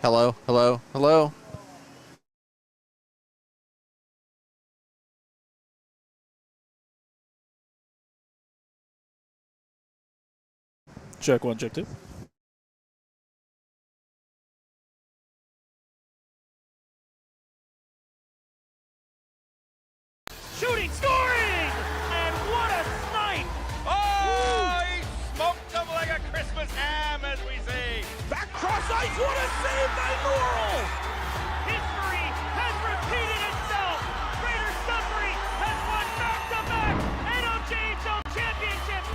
Hello, hello, hello. Check one, check two. Shooting, scoring! And what a snipe! Oh, he smoked them like a Christmas ham, as we say. Back cross ice, what a save by Laurel! History has repeated itself. Greater Sudbury has won back-to-back NOJHL championships.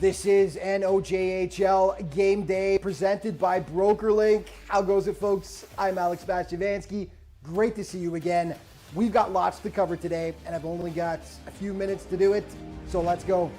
This is NOJHL Game Day presented by BrokerLink. How goes it, folks? I'm Alex Bastiavansky. Great to see you again. We've got lots to cover today, and I've only got a few minutes to do it, so let's go.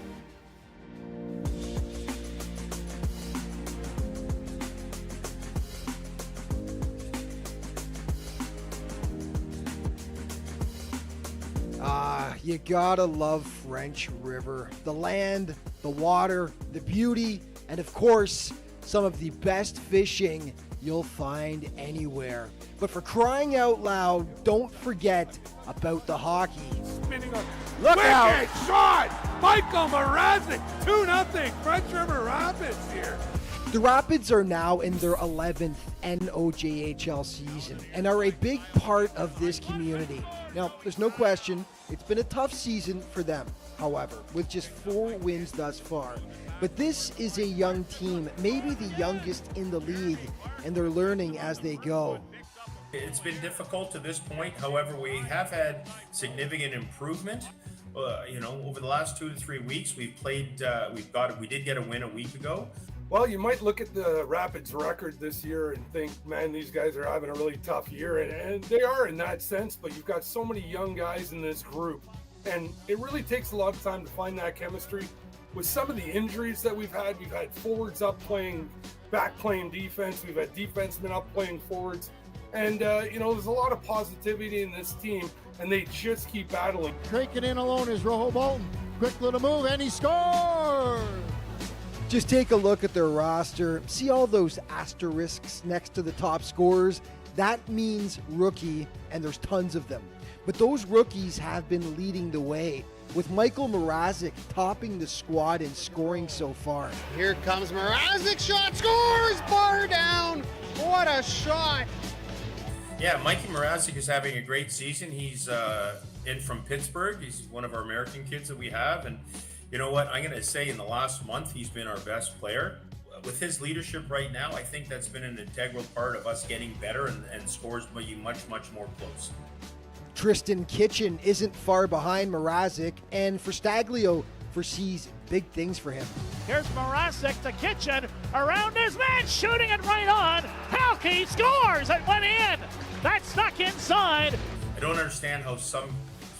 You gotta love French River. The land, the water, the beauty, and of course, some of the best fishing you'll find anywhere. But for crying out loud, don't forget about the hockey. Spinning on. Look Wicked out! shot! Michael Mrazek, 2-0, French River Rapids here. The Rapids are now in their 11th NOJHL season and are a big part of this community. Now, there's no question, it's been a tough season for them, however, with just 4 wins thus far. But this is a young team, maybe the youngest in the league, and they're learning as they go. It's been difficult to this point. However, we have had significant improvement. Over the last 2 to 3 weeks, we did get a win a week ago. Well, you might look at the Rapids record this year and think, man, these guys are having a really tough year. And they are in that sense, but you've got so many young guys in this group. And it really takes a lot of time to find that chemistry. With some of the injuries that we've had forwards up playing, back playing defense. We've had defensemen up playing forwards. And, there's a lot of positivity in this team, and they just keep battling. Cranking in alone is Rojo Bolton. Quick little move, and he scores! Just take a look at their roster. See all those asterisks next to the top scorers? That means rookie, and there's tons of them. But those rookies have been leading the way, with Michael Mrazek topping the squad in scoring so far. Here comes Mrazek, shot, scores! Bar down! What a shot! Yeah, Mikey Mrazek is having a great season. He's in from Pittsburgh. He's one of our American kids that we have. And you know what? I'm going to say in the last month, he's been our best player. With his leadership right now, I think that's been an integral part of us getting better and scores be much, much more close. Tristan Kitchen isn't far behind Mrazek, and for Staglio foresees big things for him. Here's Mrazek to Kitchen, around his man, shooting it right on. Halke scores, it went in. That stuck inside. I don't understand how some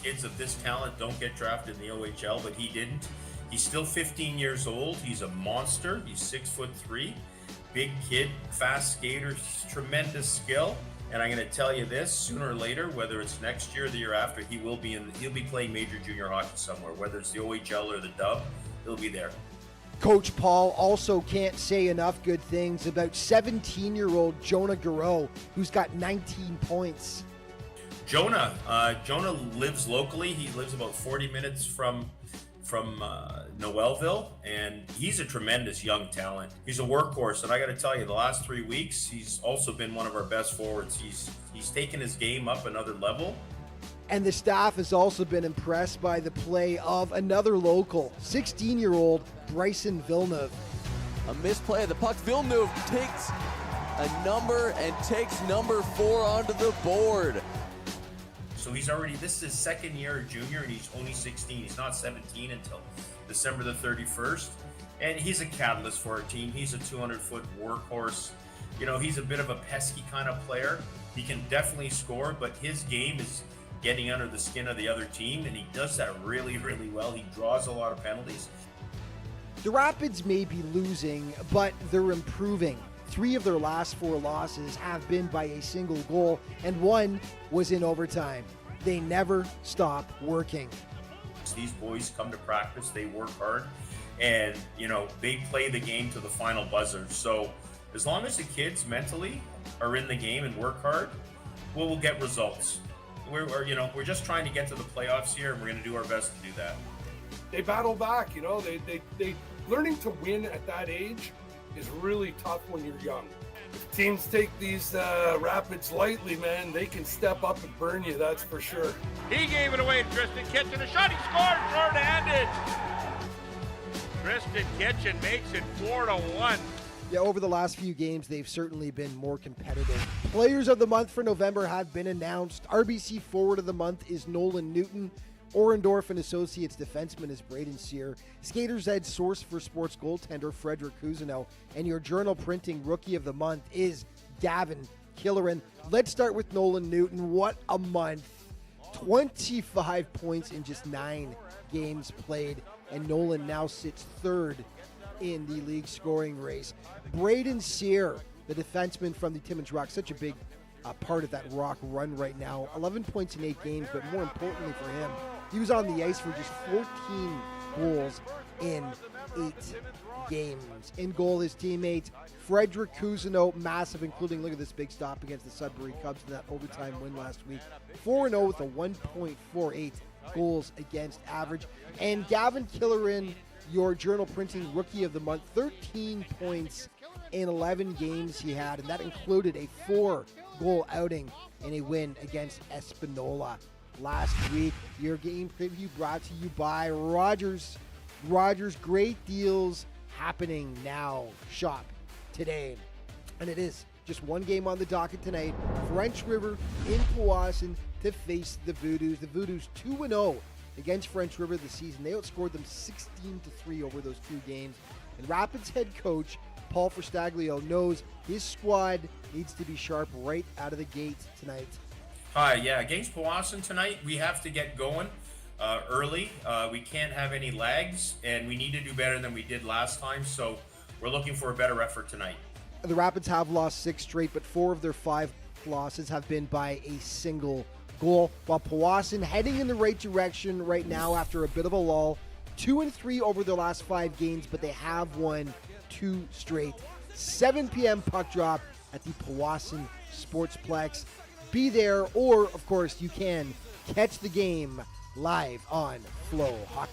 kids of this talent don't get drafted in the OHL, but he didn't. He's still 15 years old. He's a monster. He's 6'3", big kid, fast skater, tremendous skill. And I'm going to tell you this: sooner or later, whether it's next year or the year after, he'll be playing major junior hockey somewhere. Whether it's the OHL or the Dub, he'll be there. Coach Paul also can't say enough good things about 17-year-old Jonah Garreau, who's got 19 points. Jonah lives locally. He lives about 40 minutes from Noelville, and he's a tremendous young talent. He's a workhorse, and I got to tell you, the last 3 weeks, he's also been one of our best forwards. He's taken his game up another level. And the staff has also been impressed by the play of another local, 16-year-old Bryson Villeneuve. A misplay of the puck. Villeneuve takes a number and takes number 4 onto the board. So this is his second year at junior, and he's only 16. He's not 17 until December the 31st. And he's a catalyst for our team. He's a 200-foot workhorse. He's a bit of a pesky kind of player. He can definitely score, but his game is getting under the skin of the other team, and he does that really, really well. He draws a lot of penalties. The Rapids may be losing, but they're improving. 3 of their last 4 losses have been by a single goal, and 1 was in overtime. They never stop working. These boys come to practice, they work hard, and they play the game to the final buzzer. So As long as the kids mentally are in the game and work hard, we'll get results. We're just trying to get to the playoffs here, and we're going to do our best to do that. They battle back, they learning to win at that age is really tough when you're young. If teams take these Rapids lightly, man, they can step up and burn you, that's for sure. He gave it away to Tristan Kitchen. A shot, he scored, short-handed. Tristan Kitchen makes it 4-1. Yeah, over the last few games, they've certainly been more competitive. Players of the month for November have been announced. RBC Forward of the Month is Nolan Newton. Orendorf and Associates defenseman is Braden Sear. Skaters Ed source for sports goaltender Frederick Cousineau. And your journal printing rookie of the month is Gavin Killeran. Let's start with Nolan Newton. What a month. 25 points in just 9 games played. And Nolan now sits third in the league scoring race. Braden Sear, the defenseman from the Timmins Rock, such a big part of that Rock run right now. 11 points in 8 games, but more importantly for him, he was on the ice for just 14 goals in 8 games. In goal, his teammate Frederick Cousineau, massive, including, look at this big stop against the Sudbury Cubs in that overtime win last week. 4-0 with a 1.48 goals against average. And Gavin Killeran, your journal printing rookie of the month, 13 points in 11 games he had, and that included a 4-goal outing in a win against Espanola last week. Your game preview brought to you by Rogers. Rogers, great deals happening now. Shop today. And it is just one game on the docket tonight. French River in Powassan to face the Voodoos. The Voodoos 2-0 against French River this season. They outscored them 16-3 over those 2 games. And Rapids head coach Paul Ferstaglio knows his squad needs to be sharp right out of the gate tonight. Against Powassan tonight, we have to get going early. We can't have any lags, and we need to do better than we did last time, so we're looking for a better effort tonight. The Rapids have lost 6 straight, but 4 of their 5 losses have been by a single goal, while Powassan heading in the right direction right now after a bit of a lull. 2-3 over their last 5 games, but they have won 2 straight. 7 p.m. puck drop at the Powassan Sportsplex. Be there, or, of course, you can catch the game live on Flow Hockey.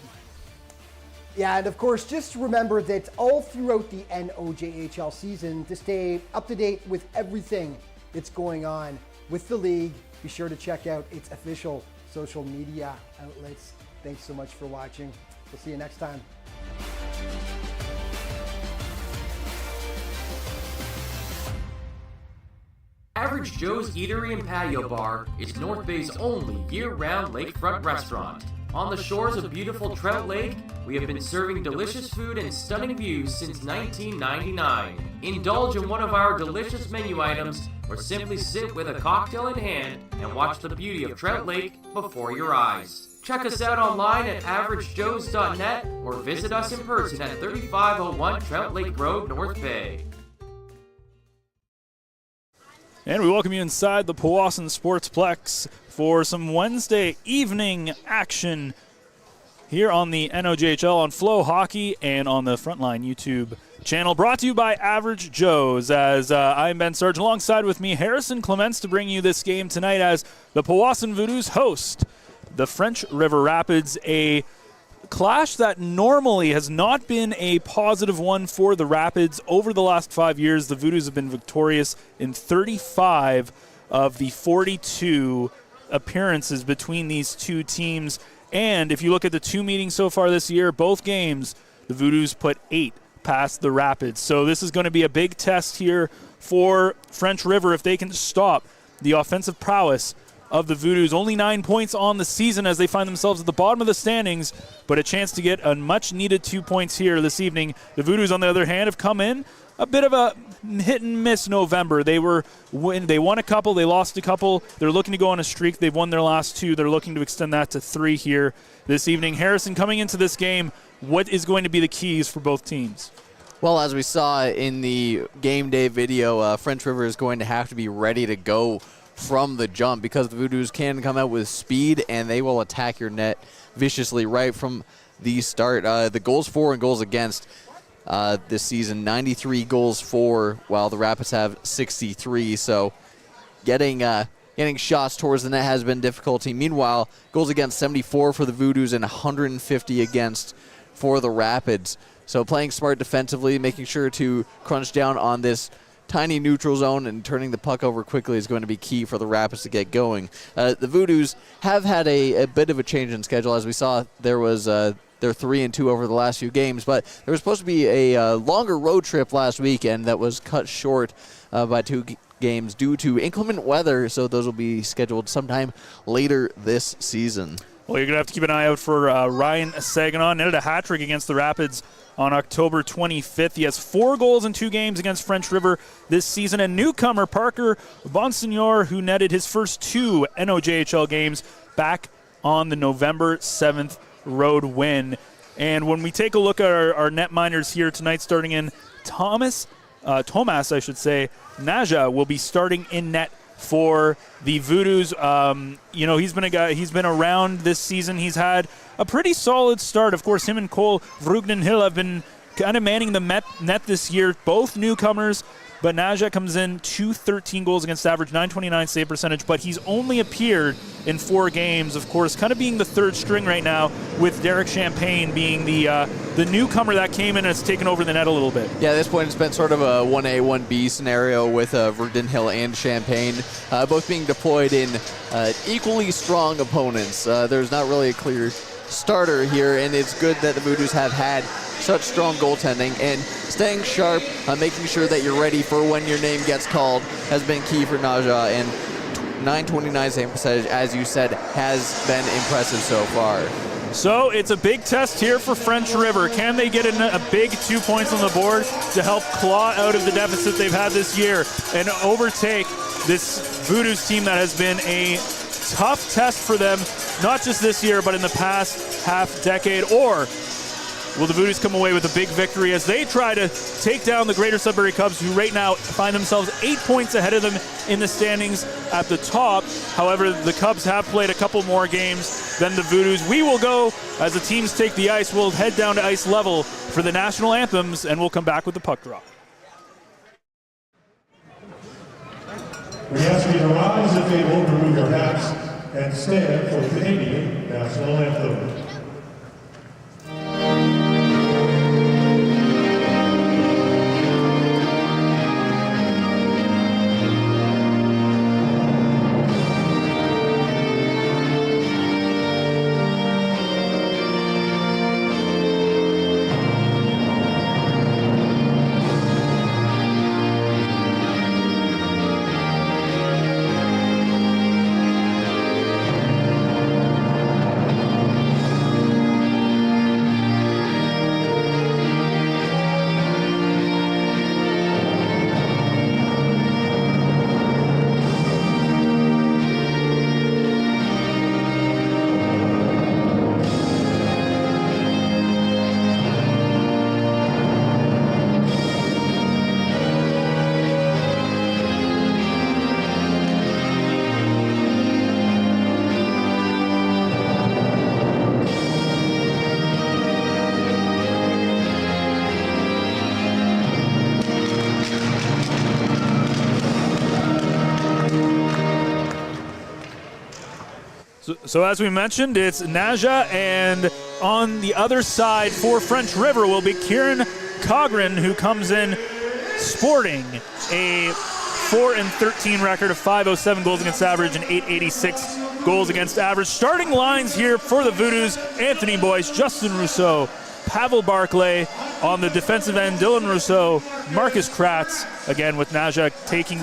Yeah, and of course, just remember that all throughout the NOJHL season, to stay up to date with everything that's going on with the league, be sure to check out its official social media outlets. Thanks so much for watching. We'll see you next time. Average Joe's Eatery and Patio Bar is North Bay's only year-round lakefront restaurant. On the shores of beautiful Trout Lake, we have been serving delicious food and stunning views since 1999. Indulge in one of our delicious menu items, or simply sit with a cocktail in hand and watch the beauty of Trout Lake before your eyes. Check us out online at averagejoes.net or visit us in person at 3501 Trout Lake Road, North Bay. And we welcome you inside the Powassan Sportsplex for some Wednesday evening action here on the NOJHL on Flow Hockey and on the Frontline YouTube channel. Brought to you by Average Joe's. As I'm Ben Sarge, alongside with me, Harrison Clements, to bring you this game tonight as the Powassan Voodoos host the French River Rapids, a clash that normally has not been a positive one for the Rapids. Over the last 5 years, the Voodoos have been victorious in 35 of the 42 appearances between these two teams. And if you look at the 2 meetings so far this year, both games, the Voodoos put 8 past the Rapids. So this is going to be a big test here for French River if they can stop the offensive prowess of the Voodoos. Only 9 points on the season as they find themselves at the bottom of the standings, but a chance to get a much-needed 2 points here this evening. The Voodoos, on the other hand, have come in a bit of a hit-and-miss November. They won a couple, they lost a couple. They're looking to go on a streak. They've won their last 2. They're looking to extend that to 3 here this evening. Harrison, coming into this game, what is going to be the keys for both teams? Well, as we saw in the game day video, French River is going to have to be ready to go from the jump because the Voodoos can come out with speed and they will attack your net viciously right from the start. The goals for and goals against, this season, 93 goals for, while the Rapids have 63. So getting shots towards the net has been difficulty. Meanwhile, goals against 74 for the Voodoos and 150 against for the Rapids. So playing smart defensively, making sure to crunch down on this tiny neutral zone and turning the puck over quickly is going to be key for the Rapids to get going. The Voodoos have had a bit of a change in schedule. As we saw, there was they're 3-2 over the last few games, but there was supposed to be a longer road trip last weekend that was cut short by 2 games due to inclement weather, so those will be scheduled sometime later this season. Well, you're going to have to keep an eye out for Ryan Saginaw. Netted a hat trick against the Rapids on October 25th. He has 4 goals in 2 games against French River this season. And newcomer Parker Bonsignor, who netted his first 2 NOJHL games back on the November 7th road win. And when we take a look at our net miners here tonight, starting in Tomas, Naja will be starting in net for the Voodoos. He's been around this season. He's had a pretty solid start. Of course, him and Cole Vrugnen-Hill have been kind of manning the net this year, both newcomers. But Naja comes in 213 goals against average, 929 save percentage, but he's only appeared in 4 games, of course, kind of being the third string right now, with Derek Champagne being the newcomer that came in and has taken over the net a little bit. Yeah, at this point it's been sort of a 1A, 1B scenario with Vrugnen-Hill and Champagne, both being deployed in equally strong opponents. There's not really a clear starter here, and it's good that the Voodoos have had such strong goaltending, and staying sharp, making sure that you're ready for when your name gets called has been key for Naja, and 929 save percentage, as you said, has been impressive so far. So it's a big test here for French River. Can they get a big 2 points on the board to help claw out of the deficit they've had this year and overtake this Voodoos team that has been a tough test for them, not just this year, but in the past half decade? Or will the Voodoos come away with a big victory as they try to take down the Greater Sudbury Cubs, who right now find themselves 8 points ahead of them in the standings at the top? However, the Cubs have played a couple more games than the Voodoos. We will go, as the teams take the ice, we'll head down to ice level for the national anthems, and we'll come back with the puck drop. We ask you to rise if able, remove your hats, and stand for the Canadian national anthem. So as we mentioned, it's Naja, and on the other side for French River will be Kieran Cogren, who comes in sporting a 4-13 record of 507 goals against average and 886 goals against average. Starting lines here for the Voodoos: Anthony Boyce, Justin Rousseau, Pavel Barclay. On the defensive end, Dylan Rousseau, Marcus Kratz, again with Naja taking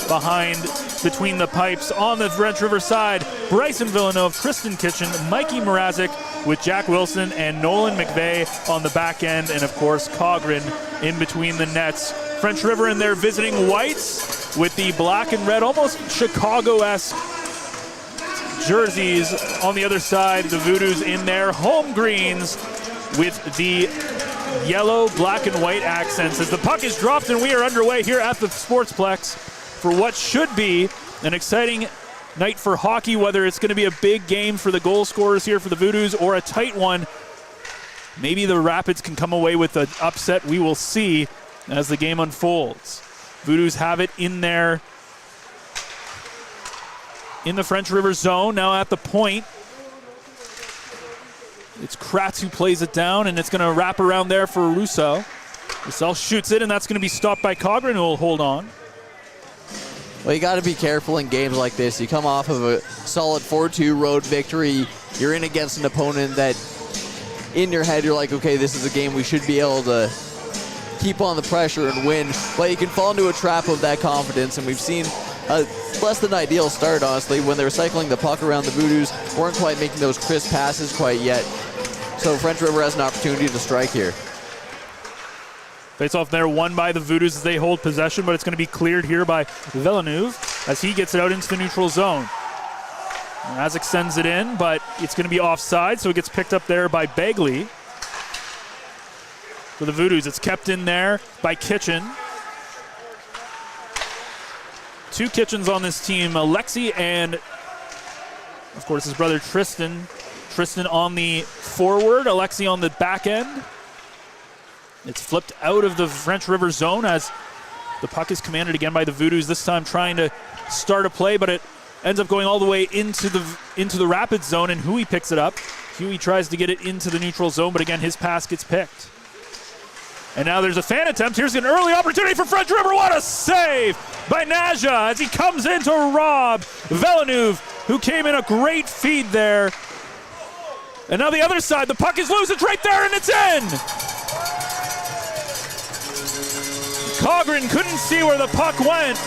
behind between the pipes. On the French River side, Bryson Villeneuve, Kristen Kitchen, Mikey Mrazek with Jack Wilson and Nolan McVeigh on the back end, and of course Cogren in between the nets. French River in their visiting whites with the black and red, almost Chicago-esque jerseys. On the other side, the Voodoos in their home greens with the yellow, black, and white accents. As the puck is dropped and we are underway here at the Sportsplex for what should be an exciting night for hockey, whether it's going to be a big game for the goal scorers here for the Voodoos or a tight one. Maybe the Rapids can come away with an upset. We will see as the game unfolds. Voodoos have it in there in the French River zone. Now at the point, it's Kratz who plays it down, and it's going to wrap around there for Rousseau. Rousseau shoots it, and that's going to be stopped by Cogran, who will hold on. Well, you got to be careful in games like this. You come off of a solid 4-2 road victory. You're in against an opponent that, in your head, you're like, okay, this is a game we should be able to keep on the pressure and win. But you can fall into a trap of that confidence, and we've seen a less than ideal start, honestly, when they were cycling the puck around the Voodoos. Weren't quite making those crisp passes quite yet. So French River has an opportunity to strike here. Face off there, won by the Voodoos as they hold possession, but it's going to be cleared here by Villeneuve as he gets it out into the neutral zone. Razik sends it in, but it's going to be offside, so it gets picked up there by Bagley. For the Voodoos, it's kept in there by Kitchen. 2 Kitchens on this team, Alexi and, of course, his brother Tristan. Tristan on the forward, Alexi on the back end. It's flipped out of the French River zone as the puck is commanded again by the Voodoos, this time trying to start a play, but it ends up going all the way into the Rapids zone, and Huey picks it up. Huey tries to get it into the neutral zone, but again, his pass gets picked. And now there's a fan attempt. Here's an early opportunity for French River. What a save by Naja as he comes in to rob Villeneuve, who came in a great feed there. And now the other side, the puck is loose. It's right there, and it's in. Cogran couldn't see where the puck went,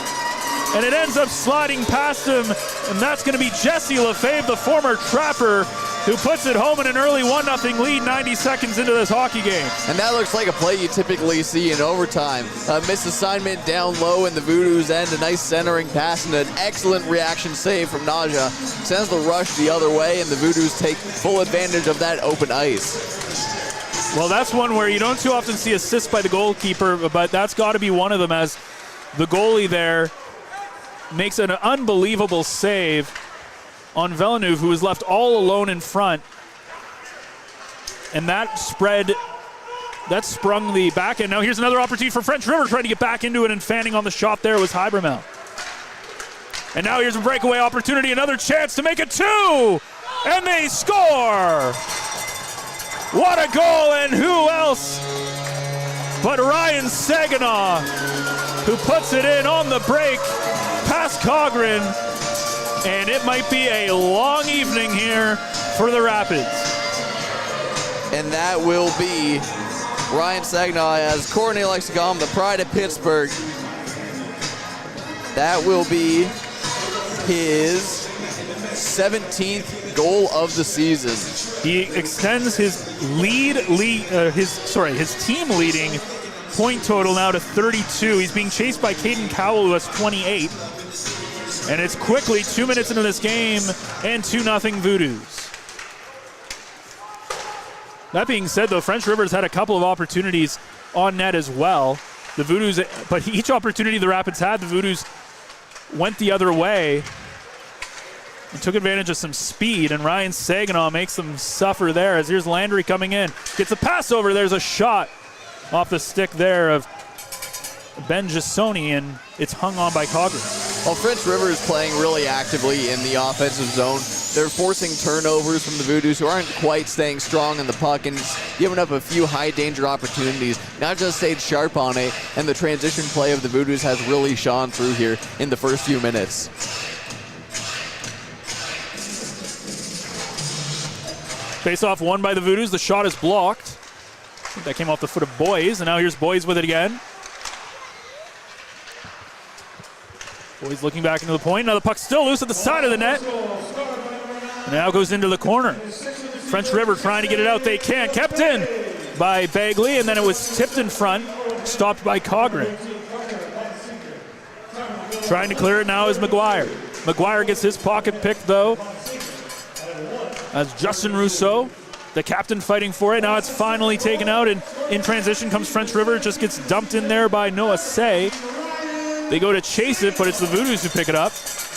and it ends up sliding past him, and that's going to be Jesse Lefebvre, the former Trapper, who puts it home in an early 1-0 lead 90 seconds into this hockey game. And that looks like a play you typically see in overtime. A misassignment down low in the Voodoos' end, a nice centering pass, and an excellent reaction save from Naja. Sends the rush the other way, and the Voodoos take full advantage of that open ice. Well, that's one where you don't too often see assists by the goalkeeper, but that's got to be one of them as the goalie there makes an unbelievable save on Villeneuve, who was left all alone in front. And that sprung the back end. Now here's another opportunity for French River trying to get back into it, and fanning on the shot there was Hybermel. And now here's a breakaway opportunity, another chance to make it 2, and they score! What a goal, and who else but Ryan Saginaw, who puts it in on the break past Cogran, and it might be a long evening here for the Rapids. And that will be Ryan Saginaw, as Courtney likes to call him, the pride of Pittsburgh. That will be his 17th goal of the season. He extends his his team leading point total now to 32. He's being chased by Caden Cowell, who has 28. And it's quickly 2 minutes into this game and 2-0 Voodoos. That being said, though, French River's had a couple of opportunities on net as well. The Voodoos, but each opportunity the Rapids had, the Voodoos went the other way and took advantage of some speed, and Ryan Saginaw makes them suffer there as here's Landry coming in. Gets a pass over, there's a shot off the stick there of Ben Gisoni, and it's hung on by Cogran. Well, French River is playing really actively in the offensive zone. They're forcing turnovers from the Voodoos, who aren't quite staying strong in the puck and giving up a few high-danger opportunities. Not just stayed sharp on it, and the transition play of the Voodoos has really shone through here in the first few minutes. Face-off won by the Voodoos. The shot is blocked. I think that came off the foot of Boys, and now here's Boys with it again. Boys looking back into the point. Now the puck's still loose at the side of the net. Now goes into the corner. French River trying to get it out. They can't. Kept in by Bagley, and then it was tipped in front. Stopped by Cogran. Trying to clear it now is McGuire. McGuire gets his pocket picked, though, as Justin Rousseau, the captain, fighting for it. Now it's finally taken out, and in transition comes French River. It just gets dumped in there by Noah Say. They go to chase it, but it's the Voodoos who pick it up.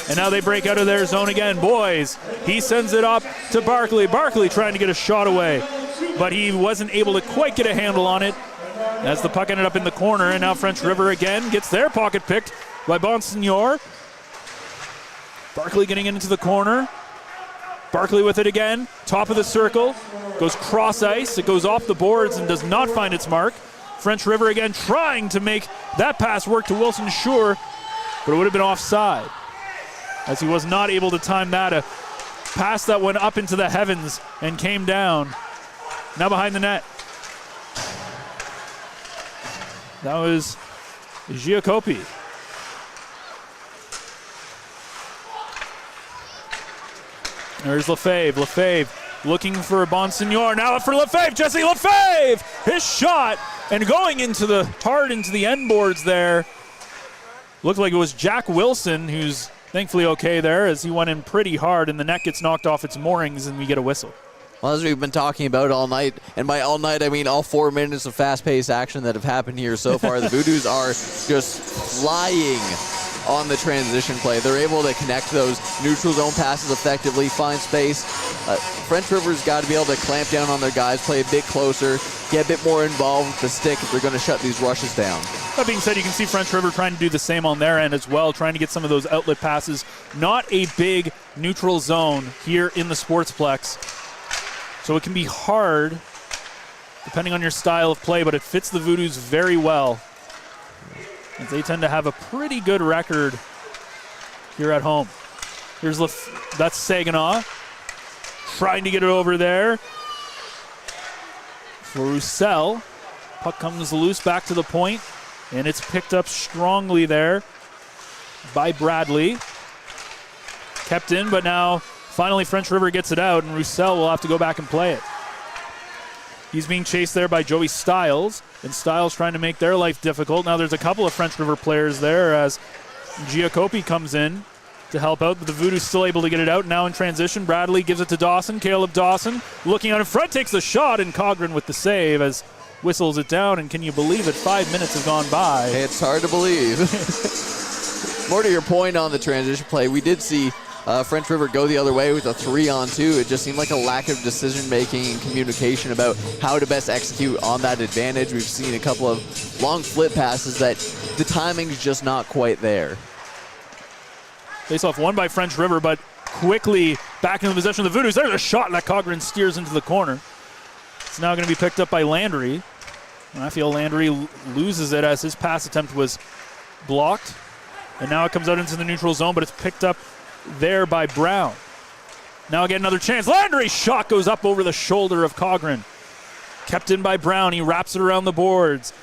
And now they break out of their zone again. Boys, he sends it up to Barkley. Barkley trying to get a shot away. but he wasn't able to quite get a handle on it as the puck ended up in the corner. And now French River again gets their pocket picked by Bonsignor. Barkley getting into the corner. Barkley with it again, top of the circle, goes cross ice, it goes off the boards and does not find its mark. French River again trying to make that pass work to Wilson Schur, but it would have been offside, as he was not able to time that. A pass that went up into the heavens and came down. Now behind the net. That was Giacopi. There's Lefebvre. Lefebvre looking for Bonsignor. Now for Lefebvre. Jesse Lefebvre! His shot and going into the hard into the end boards there. Looked like it was Jack Wilson, who's thankfully okay there, as he went in pretty hard and the net gets knocked off its moorings and we get a whistle. Well, as we've been talking about all night, and by all night I mean all 4 minutes of fast-paced action that have happened here so far, the Voodoos are just flying on the transition play. They're able to connect those neutral zone passes effectively, find space. French River's got to be able to clamp down on their guys, play a bit closer, get a bit more involved with the stick if they're going to shut these rushes down. That being said, you can see French River trying to do the same on their end as well, trying to get some of those outlet passes. Not a big neutral zone here in the Sportsplex, so it can be hard depending on your style of play, but it fits the Voodoos very well, as they tend to have a pretty good record here at home. Here's that's Saginaw trying to get it over there for Roussel. Puck comes loose back to the point, and it's picked up strongly there by Bradley. Kept in, but now finally French River gets it out, and Roussel will have to go back and play it. He's being chased there by Joey Stiles, and Stiles trying to make their life difficult. Now there's a couple of French River players there as Giacopi comes in to help out, but the Voodoos still able to get it out. Now in transition, Bradley gives it to Dawson. Caleb Dawson looking out in front, takes the shot, and Cogran with the save as whistles it down. And can you believe it? 5 minutes have gone by. It's hard to believe. More to your point on the transition play, we did see French River go the other way with a 3-on-2. It just seemed like a lack of decision-making and communication about how to best execute on that advantage. We've seen a couple of long flip passes that the timing's just not quite there. Face-off won by French River, but quickly back into the possession of the Voodoos. There's a shot that Cogran steers into the corner. It's now going to be picked up by Landry. And I feel Landry loses it as his pass attempt was blocked. And now it comes out into the neutral zone, but it's picked up there by Brown. Now again, another chance. Landry's shot goes up over the shoulder of Cogran. Kept in by Brown. He wraps it around the boards.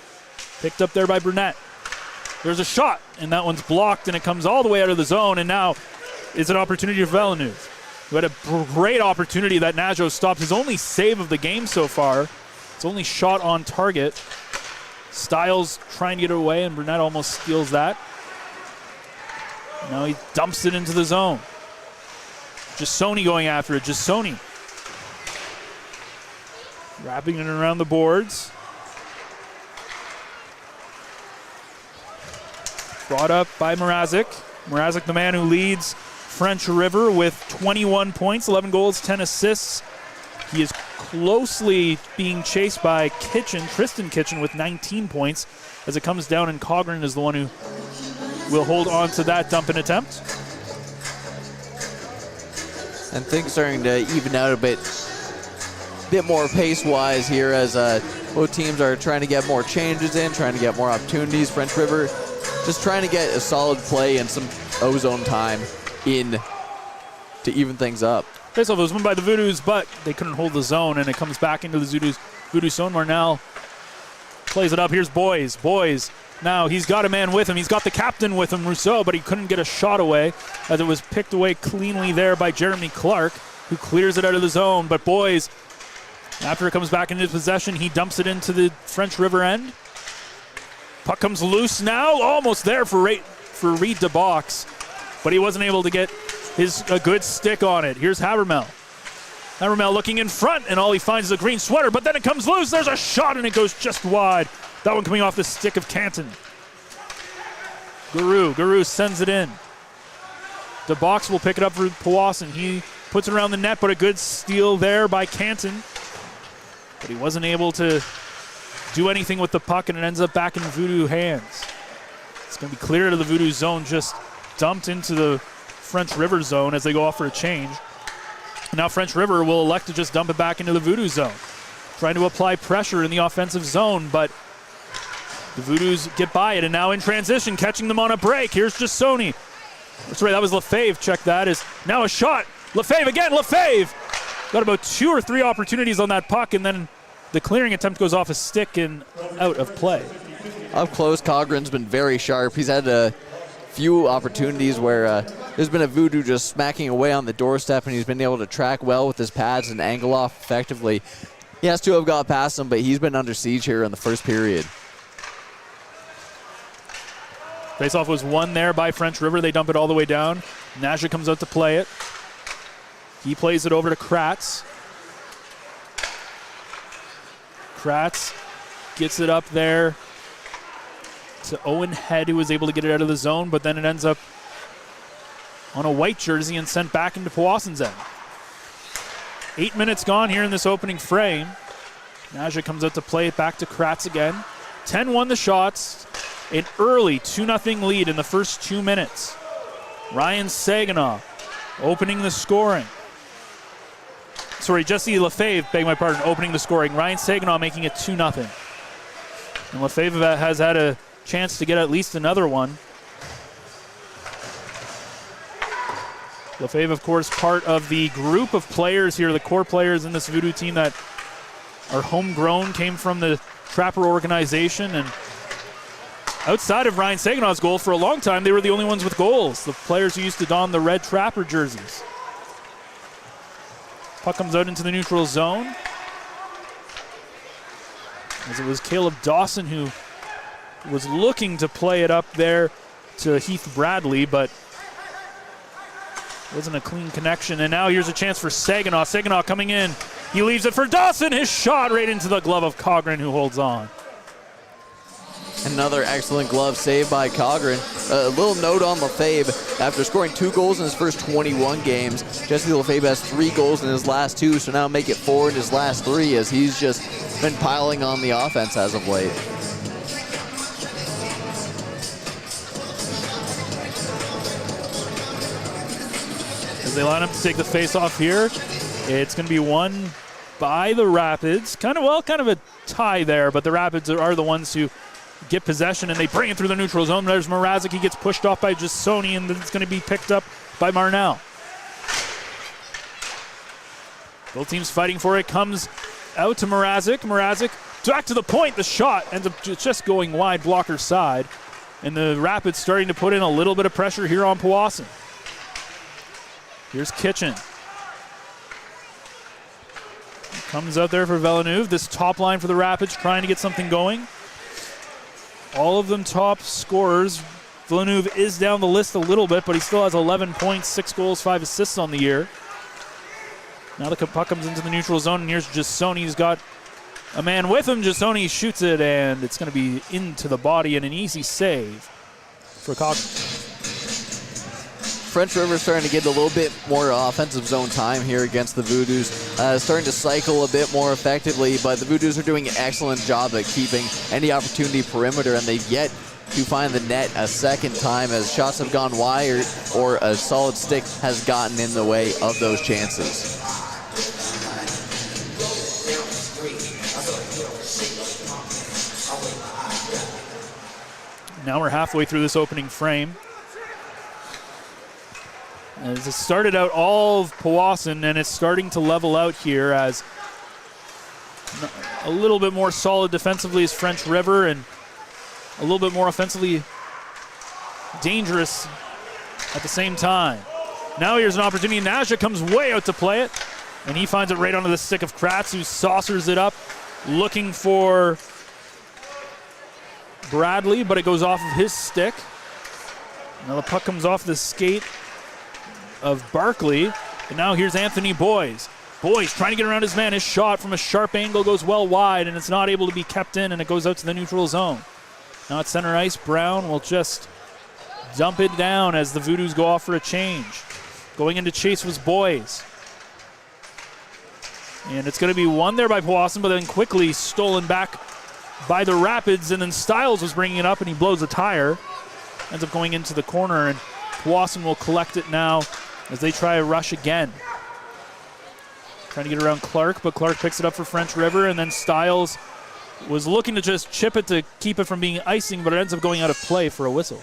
Picked up there by Burnett. There's a shot, and that one's blocked, and it comes all the way out of the zone, and now it's an opportunity for Villeneuve, who had a great opportunity that Najo stopped. His only save of the game so far. It's only shot on target. Stiles trying to get it away, and Burnett almost steals that. Now he dumps it into the zone. Jasoni going after it. Jasoni wrapping it around the boards. Brought up by Mrazek. Mrazek, the man who leads French River with 21 points, 11 goals, 10 assists. He is closely being chased by Tristan Kitchen with 19 points, as it comes down, and Cogran is the one who will hold on to that dump and attempt. And things starting to even out a bit more pace-wise here as both teams are trying to get more changes in, trying to get more opportunities. French River just trying to get a solid play and some ozone time in to even things up. Faceoff was won by the Voodoos, but they couldn't hold the zone, and it comes back into the Voodoo zone. Marnell plays it up. Here's Boys. Boys, now he's got a man with him. He's got the captain with him, Rousseau, but he couldn't get a shot away as it was picked away cleanly there by Jeremy Clark, who clears it out of the zone. But Boys, after it comes back into possession, he dumps it into the French River end. Puck comes loose now, almost there for Reed to box, but he wasn't able to get a good stick on it. Here's Habermel. Habermel looking in front, and all he finds is a green sweater, but then it comes loose. There's a shot, and it goes just wide. That one coming off the stick of Canton. Guru sends it in. The box will pick it up for Powassan. He puts it around the net, but a good steal there by Canton. but he wasn't able to do anything with the puck, and it ends up back in Voodoo hands. It's going to be clear to the Voodoo zone, just dumped into the French River zone as they go off for a change. Now French River will elect to just dump it back into the Voodoo zone, trying to apply pressure in the offensive zone, but the Voodoos get by it, and now in transition, catching them on a break. Here's Jasoni. Sorry, that was Lefebvre. Check that. Is now a shot. Lefebvre again. Lefebvre got about 2 or 3 opportunities on that puck, and then the clearing attempt goes off a stick and out of play. Up close, Cogren's been very sharp. He's had a few opportunities where there's been a Voodoo just smacking away on the doorstep, and he's been able to track well with his pads and angle off effectively. He has to have got past him, but he's been under siege here in the first period. Faceoff was won there by French River. They dump it all the way down. Naja comes out to play it. He plays it over to Kratz. Kratz gets it up there to Owen Head, who was able to get it out of the zone, but then it ends up on a white jersey and sent back into Powassan's end. 8 minutes gone here in this opening frame. Naja comes out to play it back to Kratz again. 10-1 the shots. An early 2-0 lead in the first 2 minutes. Ryan Saginaw opening the scoring. Sorry, Jesse Lefebvre, beg my pardon, opening the scoring. Ryan Saginaw making it 2-0. And Lefebvre has had a chance to get at least another one. Lefebvre, of course, part of the group of players here, the core players in this Voodoo team that are homegrown, came from the Trapper organization, and outside of Ryan Saginaw's goal, for a long time, they were the only ones with goals, the players who used to don the red Trapper jerseys. Puck comes out into the neutral zone, as it was Caleb Dawson who was looking to play it up there to Heath Bradley, but wasn't a clean connection. And now here's a chance for Saginaw. Saginaw coming in. He leaves it for Dawson. His shot right into the glove of Cogren, who holds on. Another excellent glove save by Cogren. A little note on Lefebvre. After scoring 2 goals in his first 21 games, Jesse Lefebvre has 3 goals in his last 2, so now make it 4 in his last 3, as he's just been piling on the offense as of late. As they line up to take the face-off here, it's going to be won by the Rapids. Kind of a tie there, but the Rapids are the ones who get possession, and they bring it through the neutral zone. There's Mrazek. He gets pushed off by Jasoni, and it's going to be picked up by Marnell. Both teams fighting for it. Comes out to Mrazek. Mrazek back to the point. The shot ends up just going wide, blocker side. And the Rapids starting to put in a little bit of pressure here on Powassan. Here's Kitchen. Comes out there for Villeneuve. This top line for the Rapids trying to get something going. All of them top scorers. Villeneuve is down the list a little bit, but he still has 11 points, 6 goals, 5 assists on the year. Now the puck comes into the neutral zone, and here's Jasoni. He's got a man with him. Jasoni shoots it, and it's going to be into the body, and an easy save for Cogren. French River starting to get a little bit more offensive zone time here against the Voodoos. Starting to cycle a bit more effectively, but the Voodoos are doing an excellent job at keeping any opportunity perimeter, and they've yet to find the net a second time as shots have gone wide or a solid stick has gotten in the way of those chances. Now we're halfway through this opening frame. As it started out all of Powassan, and it's starting to level out here as a little bit more solid defensively is French River, and a little bit more offensively dangerous at the same time. Now here's an opportunity. Naja comes way out to play it, and he finds it right onto the stick of Kratz, who saucers it up, looking for Bradley, but it goes off of his stick. Now the puck comes off the skate of Barkley, and now here's Anthony Boyes. Boyes trying to get around his man. His shot from a sharp angle goes well wide, and it's not able to be kept in, and it goes out to the neutral zone. Now at center ice, Brown will just dump it down as the Voodoos go off for a change. Going into chase was Boyes. And it's going to be won there by Powassan, but then quickly stolen back by the Rapids. And then Styles was bringing it up, and he blows a tire. Ends up going into the corner, and Powassan will collect it now as they try a rush again. Trying to get around Clark, but Clark picks it up for French River, and then Styles was looking to just chip it to keep it from being icing, but it ends up going out of play for a whistle.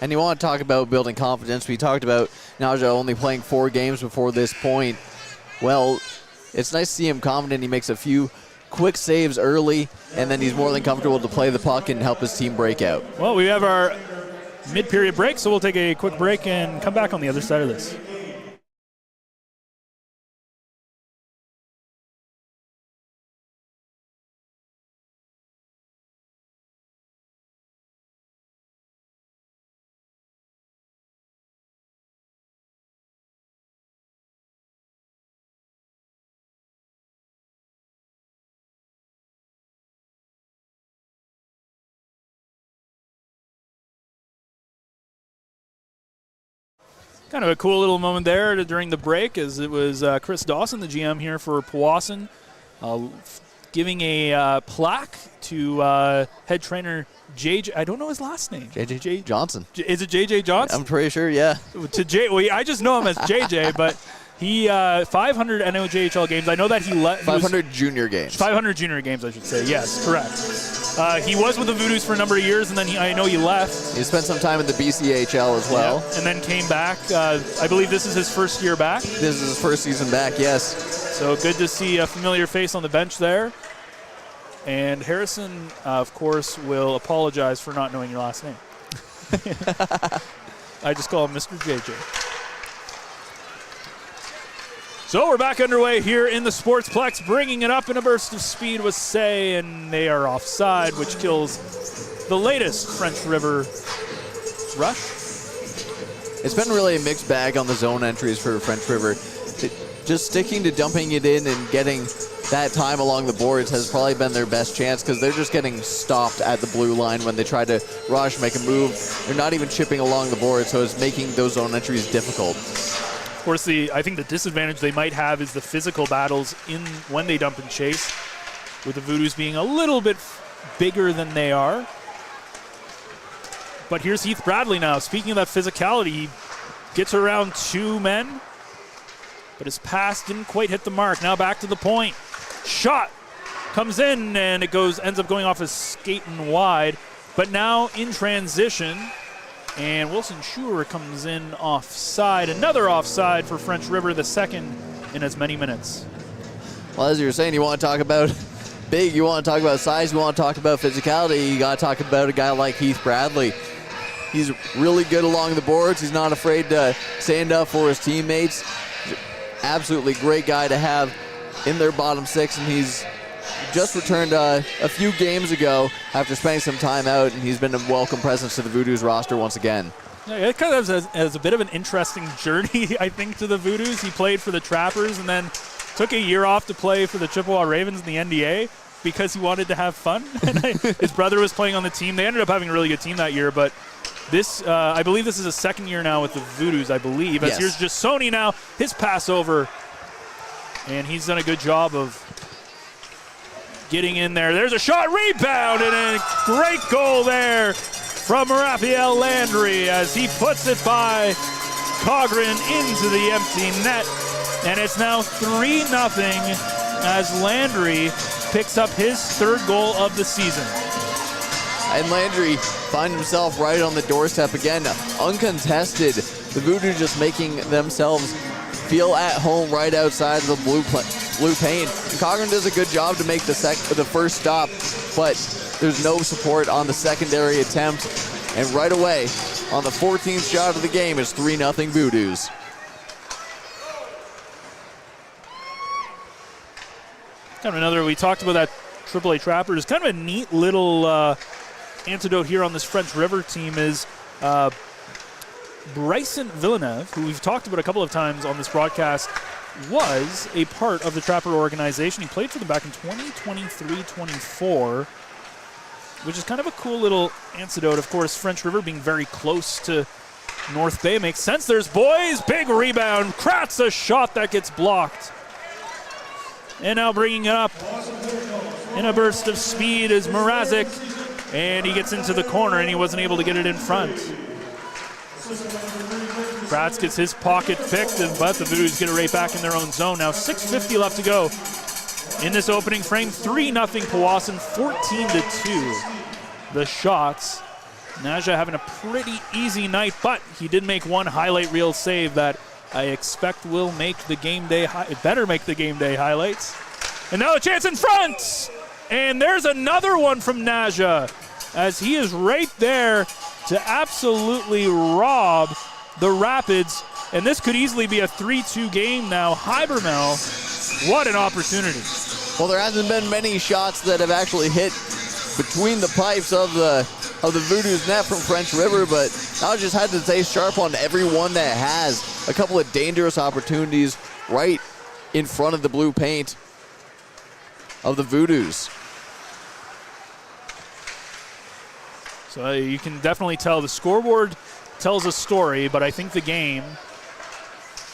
And you want to talk about building confidence. We talked about Naja only playing 4 games before this point. Well, it's nice to see him confident. He makes a few quick saves early, and then he's more than comfortable to play the puck and help his team break out. Well, we have our mid-period break, so we'll take a quick break and come back on the other side of this. Kind of a cool little moment there during the break, as it was Chris Dawson, the GM here for Powassan, giving a plaque to head trainer JJ. I don't know his last name. JJ Johnson. Is it JJ Johnson? I'm pretty sure, yeah. Well, I just know him as JJ, but he 500 NOJHL games. I know that he 500 junior games. 500 junior games, I should say. Yes, correct. He was with the Voodoos for a number of years, and then I know he left. He spent some time in the BCHL as well. Yeah, and then came back. I believe this is his first year back. This is his first season back, yes. So good to see a familiar face on the bench there. And Harrison, of course, will apologize for not knowing your last name. I just call him Mr. JJ. So we're back underway here in the Sportsplex. Bringing it up in a burst of speed was Say, and they are offside, which kills the latest French River rush. It's been really a mixed bag on the zone entries for French River. Just sticking to dumping it in and getting that time along the boards has probably been their best chance, because they're just getting stopped at the blue line when they try to rush, make a move. They're not even chipping along the board, so it's making those zone entries difficult. Of course, I think the disadvantage they might have is the physical battles when they dump and chase, with the Voodoos being a little bit bigger than they are. But here's Heath Bradley now. Speaking of that physicality, he gets around 2 men, but his pass didn't quite hit the mark. Now back to the point. Shot comes in, and it ends up going off his skate and wide. But now in transition, and Wilson Schuer comes in offside. Another offside for French River, the second in as many minutes. Well, as you were saying, you want to talk about big, you want to talk about size, you want to talk about physicality, you got to talk about a guy like Heath Bradley. He's really good along the boards. He's not afraid to stand up for his teammates. Absolutely great guy to have in their bottom 6, and he's just returned a few games ago after spending some time out, and he's been a welcome presence to the Voodoos roster once again. Yeah, it kind of has a bit of an interesting journey, I think, to the Voodoos. He played for the Trappers and then took a year off to play for the Chippewa Ravens in the NDA because he wanted to have fun. And his brother was playing on the team. They ended up having a really good team that year, but this, I believe this is his second year now with the Voodoos, I believe. As here's just Sony now, his pass over, and he's done a good job of getting in there. There's a shot, rebound, and a great goal there from Raphael Landry as he puts it by Cogran into the empty net. And it's now 3-0 as Landry picks up his 3rd goal of the season. And Landry finds himself right on the doorstep again, uncontested. The Voodoos just making themselves feel at home right outside of the blue paint. And Cogran does a good job to make the first stop, but there's no support on the secondary attempt. And right away, on the 14th shot of the game, is 3-0 Voodoos. Kind of another, we talked about that AAA Trappers. Kind of a neat little antidote here on this French River team is Bryson Villeneuve, who we've talked about a couple of times on this broadcast, was a part of the Trapper organization. He played for them back in 2023-24, which is kind of a cool little antidote. Of course, French River being very close to North Bay makes sense. There's boys, big rebound. Kratz, a shot that gets blocked. And now bringing it up in a burst of speed is Mrazek. And he gets into the corner, and he wasn't able to get it in front. Kratz gets his pocket picked, but the Voodoos get it right back in their own zone. Now 6:50 left to go in this opening frame. 3-0 Powassan, 14-2. The shots. Naja having a pretty easy night, but he did make one highlight reel save that I expect will make the game day, better make the game day highlights. And now a chance in front! And there's another one from Naja, as he is right there to absolutely rob the Rapids. And this could easily be a 3-2 game now. Hybermel, what an opportunity. Well, there hasn't been many shots that have actually hit between the pipes of the Voodoos net from French River, but I just had to stay sharp on every one that has. A couple of dangerous opportunities right in front of the blue paint of the Voodoos. So you can definitely tell the scoreboard tells a story, but I think the game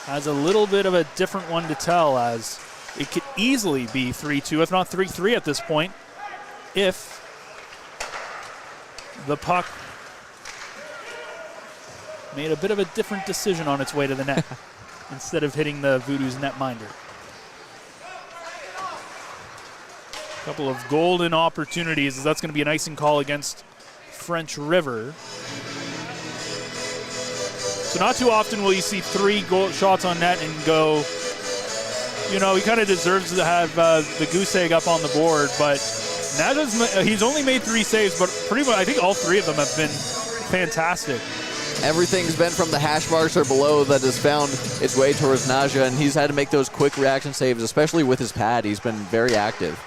has a little bit of a different one to tell, as it could easily be 3-2, if not 3-3 at this point, if the puck made a bit of a different decision on its way to the net instead of hitting the Voodoos netminder. A couple of golden opportunities, as that's going to be an icing call against French River. So not too often will you see 3 goal shots on net and go, you know, he kind of deserves to have the goose egg up on the board, but Naja's, he's only made 3 saves, but pretty much I think all 3 of them have been fantastic. Everything's been from the hash marks or below that has found its way towards Naja, and he's had to make those quick reaction saves, especially with his pad. He's been very active.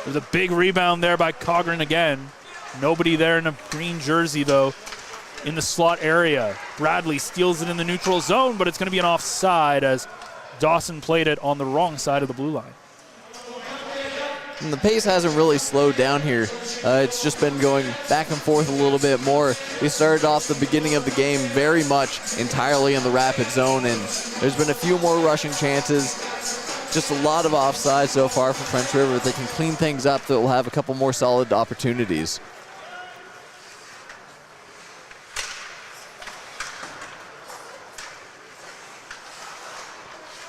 There's a big rebound there by Cogran again. Nobody there in a green jersey, though, in the slot area. Bradley steals it in the neutral zone, but it's going to be an offside as Dawson played it on the wrong side of the blue line. And the pace hasn't really slowed down here. It's just been going back and forth a little bit more. We started off the beginning of the game very much entirely in the rapid zone, and there's been a few more rushing chances. Just a lot of offsides so far for French River. If they can clean things up, they'll have a couple more solid opportunities.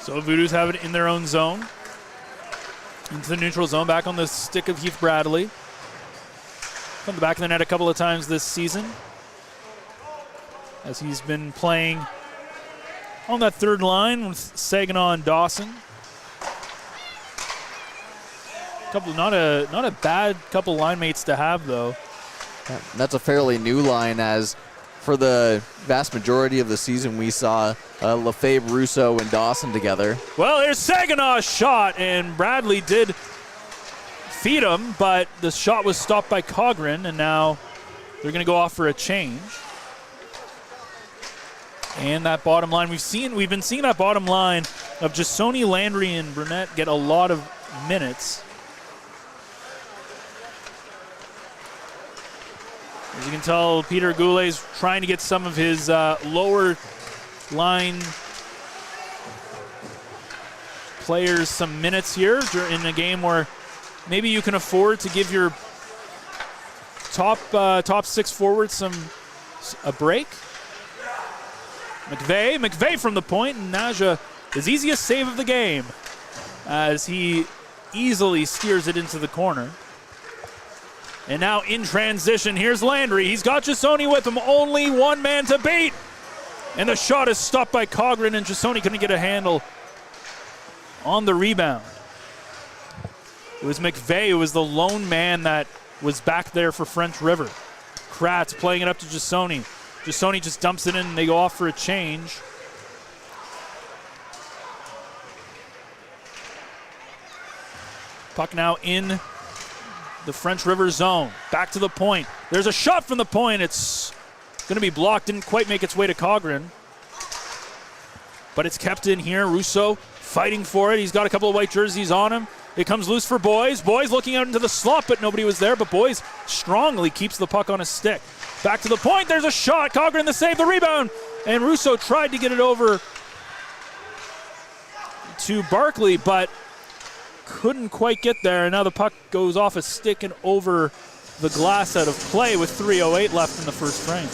So Voodoos have it in their own zone. Into the neutral zone, back on the stick of Heath Bradley. From the back of the net a couple of times this season, as he's been playing on that third line with Saginaw and Dawson. Not a bad couple line mates to have, though. That's a fairly new line, as for the vast majority of the season we saw Lefebvre, Russo, and Dawson together. Well, there's Saginaw's shot, and Bradley did feed him, but the shot was stopped by Cogran, and now they're going to go off for a change. And that bottom line, we've been seeing that bottom line of Jasoni, Landry, and Burnett get a lot of minutes. As you can tell, Peter Goulet's trying to get some of his lower line players some minutes here in a game where maybe you can afford to give your top 6 forwards a break. McVeigh from the point, and Naja, his easiest save of the game, as he easily steers it into the corner. And now in transition, here's Landry. He's got Jasoni with him, only one man to beat. And the shot is stopped by Cogran, and Jasoni couldn't get a handle on the rebound. It was McVeigh who was the lone man that was back there for French River. Kratz playing it up to Jasoni. Jasoni just dumps it in, and they go off for a change. Puck now in the French River zone. Back to the point. There's a shot from the point. It's going to be blocked. Didn't quite make its way to Cogran. But it's kept in here. Russo fighting for it. He's got a couple of white jerseys on him. It comes loose for Boys. Boys looking out into the slot, but nobody was there. But Boys strongly keeps the puck on his stick. Back to the point. There's a shot. Cogran the save, the rebound. And Russo tried to get it over to Barkley, but couldn't quite get there, and now the puck goes off a stick and over the glass out of play with 3:08 left in the first frame.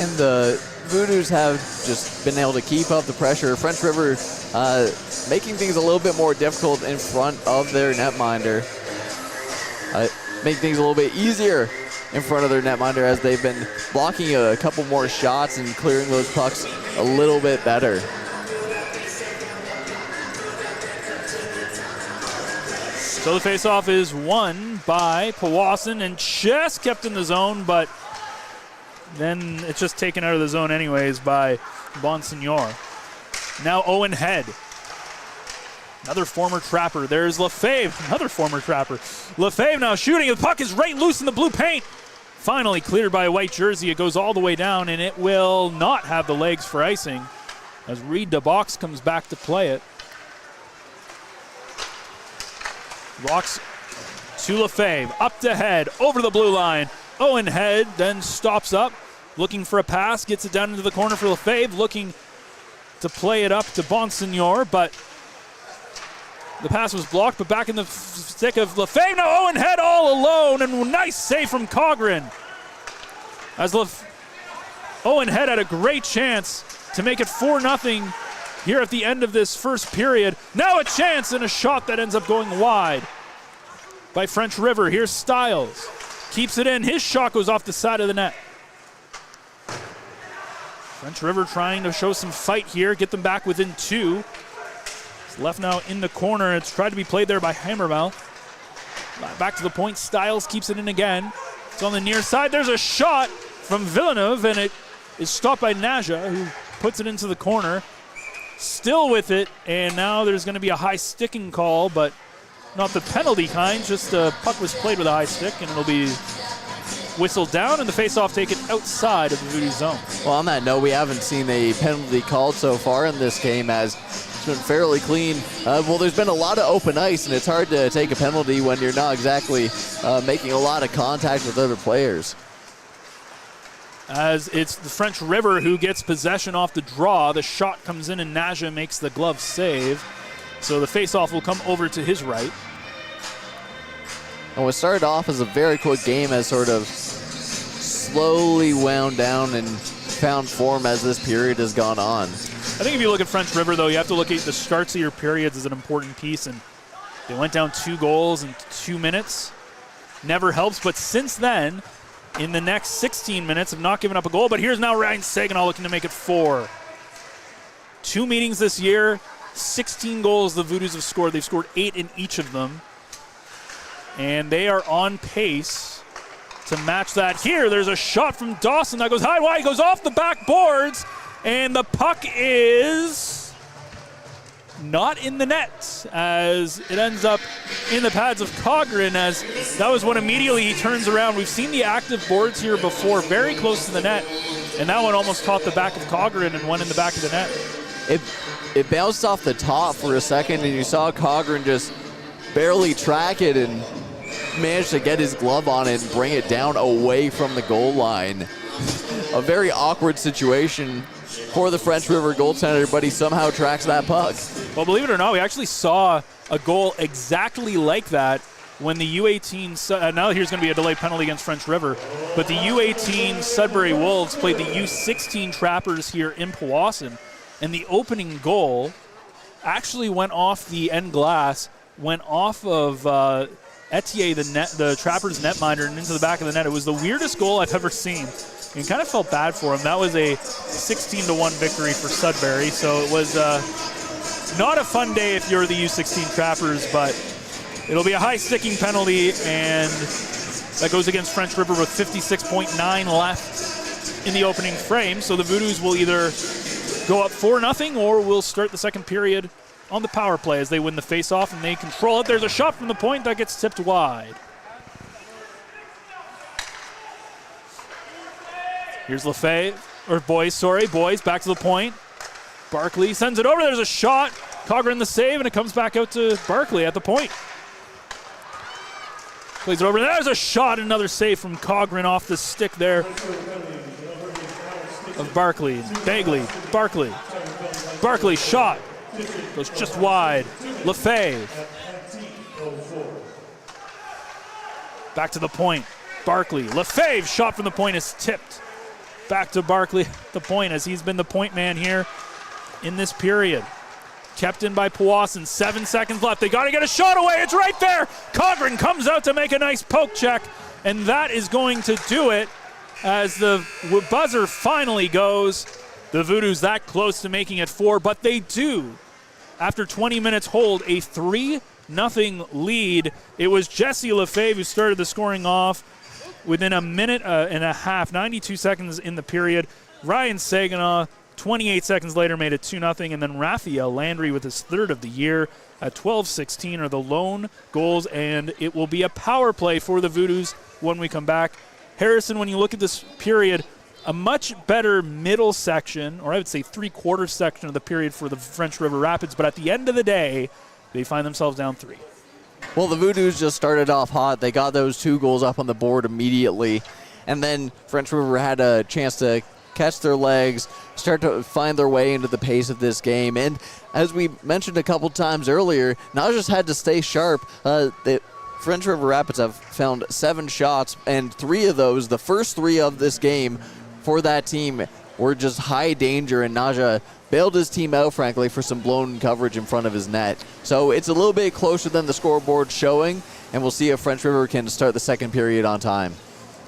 And the Voodoos have just been able to keep up the pressure. French River making things a little bit more difficult in front of their netminder. Make things a little bit easier in front of their netminder as they've been blocking a couple more shots and clearing those pucks a little bit better. So the faceoff is won by Powassan and just kept in the zone, but then it's just taken out of the zone anyways by Bonsignor. Now Owen Head. Another former Trapper. There's Lefebvre, another former Trapper. Lefebvre now shooting. The puck is right loose in the blue paint. Finally cleared by a white jersey. It goes all the way down, and it will not have the legs for icing as Reed DeBox comes back to play it. Walks to Lefebvre, up to Head, over the blue line. Owen Head then stops up, looking for a pass, gets it down into the corner for Lefebvre, looking to play it up to Bonsignor, but the pass was blocked, but back in the stick of Lefebvre. Now Owen Head all alone, and nice save from Coghren. As Owen Head had a great chance to make it 4-0 here at the end of this first period. Now a chance and a shot that ends up going wide by French River. Here's Stiles. Keeps it in. His shot goes off the side of the net. French River trying to show some fight here, get them back within 2. It's left now in the corner. It's tried to be played there by Hammermouth. Back to the point. Stiles keeps it in again. It's on the near side. There's a shot from Villeneuve, and it is stopped by Naja, who puts it into the corner. Still with it, and now there's going to be a high sticking call, but not the penalty kind, just the puck was played with a high stick, and it'll be whistled down, and the faceoff taken outside of the Voodoo zone. Well, on that note, we haven't seen a penalty called so far in this game, as it's been fairly clean. Well, there's been a lot of open ice, and it's hard to take a penalty when you're not exactly making a lot of contact with other players. As it's the French River who gets possession off the draw. The shot comes in, and Naja makes the glove save. So the faceoff will come over to his right. And what started off as a very quick game has sort of slowly wound down and found form as this period has gone on. I think if you look at French River, though, you have to look at the starts of your periods as an important piece. And they went down 2 goals in 2 minutes. Never helps, but since then, in the next 16 minutes, have not given up a goal. But here's now Ryan Saginaw looking to make it 4. 2 meetings this year, 16 goals the Voodoos have scored. They've scored 8 in each of them. And they are on pace to match that. Here, there's a shot from Dawson that goes high wide, goes off the backboards, and the puck is not in the net as it ends up in the pads of Coghren, as that was when immediately he turns around. We've seen the active boards here before, very close to the net, and that one almost caught the back of Coghren and went in the back of the net. It bounced off the top for a second, and you saw Coghren just barely track it and managed to get his glove on it and bring it down away from the goal line. A very awkward situation for the French River goaltender, but he somehow tracks that puck. Well, believe it or not, we actually saw a goal exactly like that when the U18, now here's going to be a delayed penalty against French River, but the U18 Sudbury Wolves played the U16 Trappers here in Powassan, and the opening goal actually went off the end glass, went off of Etier, the Trappers netminder, and into the back of the net. It was the weirdest goal I've ever seen. And kind of felt bad for him. That was a 16-1 victory for Sudbury, so it was not a fun day if you're the U16 Trappers, but it'll be a high sticking penalty, and that goes against French River with 56.9 left in the opening frame. So the Voodoos will either go up 4-0 or will start the second period on the power play as they win the faceoff and they control it. There's a shot from the point that gets tipped wide. Here's Lefebvre, or Boys back to the point. Barkley sends it over. There's a shot. Coghren the save, and it comes back out to Barkley at the point. Plays it over. There's a shot. Another save from Coghren off the stick there of Barkley. Bagley, Barkley shot. Goes just wide. Lefebvre. Back to the point. Barkley. Lefebvre shot from the point is tipped. Back to Barkley at the point as he's been the point man here in this period. Kept in by Powassan. 7 seconds left. They got to get a shot away. It's right there. Cochran comes out to make a nice poke check, and that is going to do it as the buzzer finally goes. The Voodoos that close to making it 4, but they do, after 20 minutes, hold a 3-0 lead. It was Jesse Lefebvre who started the scoring off within a minute and a half, 92 seconds in the period. Ryan Saginaw, 28 seconds later, made it 2-0, and then Raphael Landry with his third of the year at 12-16 are the lone goals, and it will be a power play for the Voodoos when we come back. Harrison, when you look at this period, a much better middle section, or I would say three-quarter section of the period for the French River Rapids, but at the end of the day, they find themselves down 3. Well, the Voodoos just started off hot. They got those 2 goals up on the board immediately, and then French River had a chance to catch their legs, start to find their way into the pace of this game. And as we mentioned a couple times earlier, Naja's had to stay sharp. The French River Rapids have found 7 shots, and 3 of those, the first 3 of this game for that team, were just high danger, and Naja bailed his team out, frankly, for some blown coverage in front of his net. So it's a little bit closer than the scoreboard showing, and we'll see if French River can start the second period on time.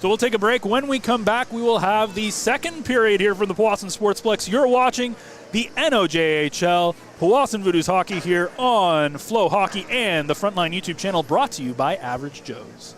So we'll take a break. When we come back, we will have the second period here from the Powassan Sportsplex. You're watching the NOJHL Powassan Voodoos hockey here on Flow Hockey and the Frontline YouTube channel, brought to you by Average Joe's.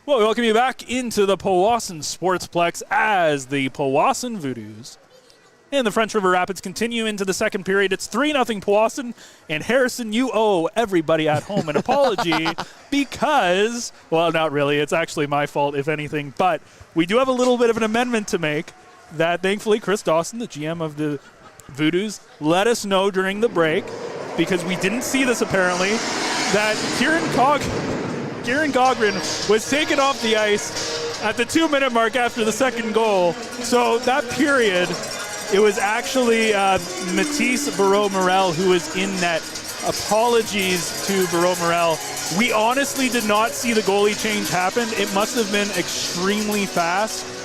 Well, we welcome you back into the Powassan Sportsplex as the Powassan Voodoos and the French River Rapids continue into the second period. It's 3-0 Powassan. And Harrison, you owe everybody at home an apology because, well, not really. It's actually my fault, if anything. But we do have a little bit of an amendment to make that thankfully Chris Dawson, the GM of the Voodoos, let us know during the break, because we didn't see this apparently, that Kieran Gogren was taken off the ice at the 2-minute mark after the second goal. So that period, it was actually Matisse Barreau-Morel who was in net. Apologies to Barreau-Morel. We honestly did not see the goalie change happen. It must have been extremely fast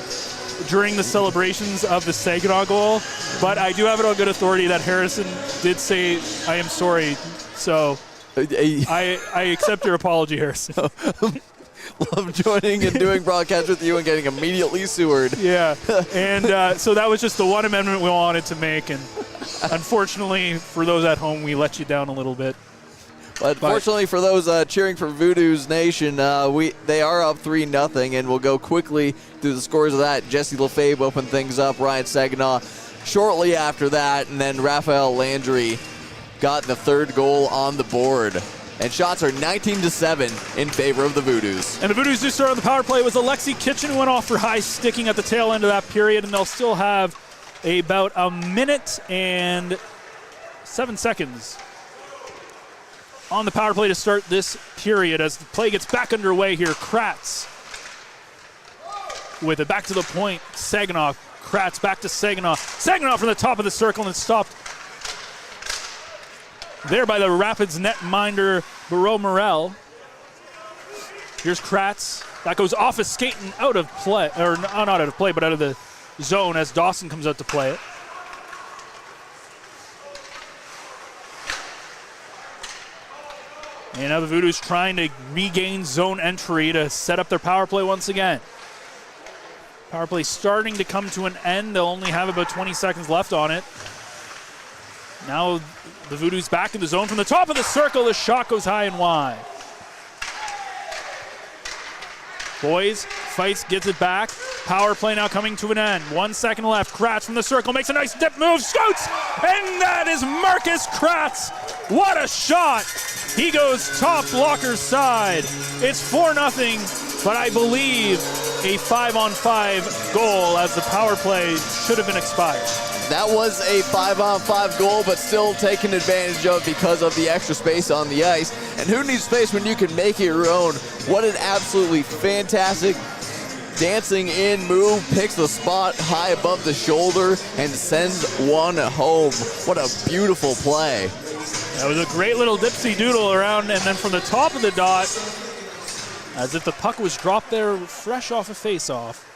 during the celebrations of the Saginaw goal. But I do have it on good authority that Harrison did say, I am sorry. So I accept your apology, Harrison. Love joining and doing broadcast with you and getting immediately sewered. Yeah, and so that was just the one amendment we wanted to make, and unfortunately for those at home, we let you down a little bit. But fortunately for those cheering for Voodoos Nation, they are up 3-0, and we'll go quickly through the scores of that. Jesse Lefebvre opened things up, Ryan Saginaw shortly after that, and then Raphael Landry got the third goal on the board. And shots are 19-7 in favor of the Voodoos. And the Voodoos do start on the power play. It was Alexi Kitchen who went off for high sticking at the tail end of that period, and they'll still have about a minute and 7 seconds on the power play to start this period as the play gets back underway here. Kratz with it back to the point. Saginaw. Kratz back to Saginaw. Saginaw from the top of the circle and stopped there by the Rapids netminder Barreau-Morel. Here's Kratz. That goes off his skate and out of play, or not out of play, but out of the zone as Dawson comes out to play it. And now the Voodoos trying to regain zone entry to set up their power play once again. Power play starting to come to an end. They'll only have about 20 seconds left on it. Now the Voodoos back in the zone from the top of the circle. The shot goes high and wide. Boys fights, gets it back. Power play now coming to an end. 1 second left. Kratz from the circle makes a nice dip move, scoots, and that is Marcus Kratz. What a shot! He goes top blocker's side. It's 4-0, but I believe a 5-on-5 goal as the power play should have been expired. That was a 5-on-5 goal, but still taken advantage of because of the extra space on the ice. And who needs space when you can make it your own? What an absolutely fantastic dancing in move. Picks the spot high above the shoulder and sends one home. What a beautiful play. That was a great little dipsy doodle around, and then from the top of the dot, as if the puck was dropped there fresh off a face-off,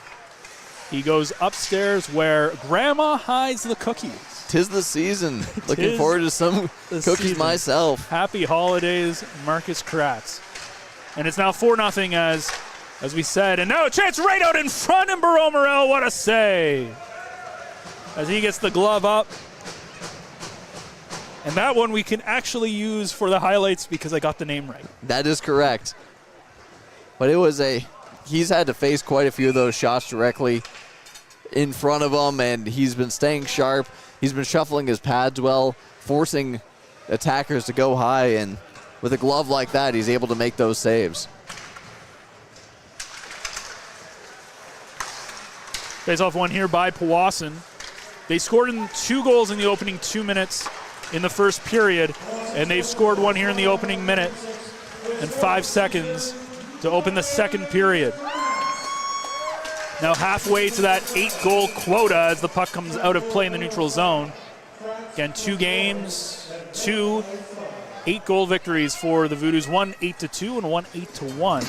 he goes upstairs where Grandma hides the cookies. 'Tis the season. Looking forward to some cookies season. myself. Happy holidays, Marcus Kratz. And it's now 4-0 as we said. And now a chance right out in front, and Barreau-Morel, what a save. As he gets the glove up. And that one we can actually use for the highlights because I got the name right. That is correct. But it was he's had to face quite a few of those shots directly in front of him, and he's been staying sharp. He's been shuffling his pads well, forcing attackers to go high, and with a glove like that, he's able to make those saves. Face-off one here by Powassan. They scored in 2 goals in the opening 2 minutes in the first period, and they've scored one here in the opening minute and 5 seconds to open the second period. Now halfway to that 8-goal quota as the puck comes out of play in the neutral zone. Again, 2 games, 2 8-goal victories for the Voodoos, one 8-2 and one 8-1.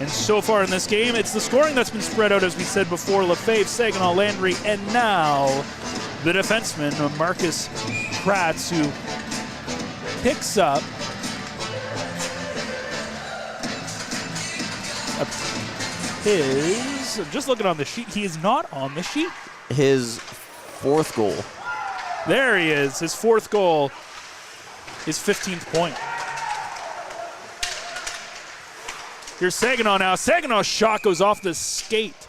And so far in this game, it's the scoring that's been spread out, as we said before. Lefebvre, Saginaw, Landry, and now the defenseman, Marcus Kratz, who picks up his, just looking on the sheet, he is not on the sheet. His 4th goal. There he is, his 4th goal, his 15th point. Here's Saginaw now. Saginaw's shot goes off the skate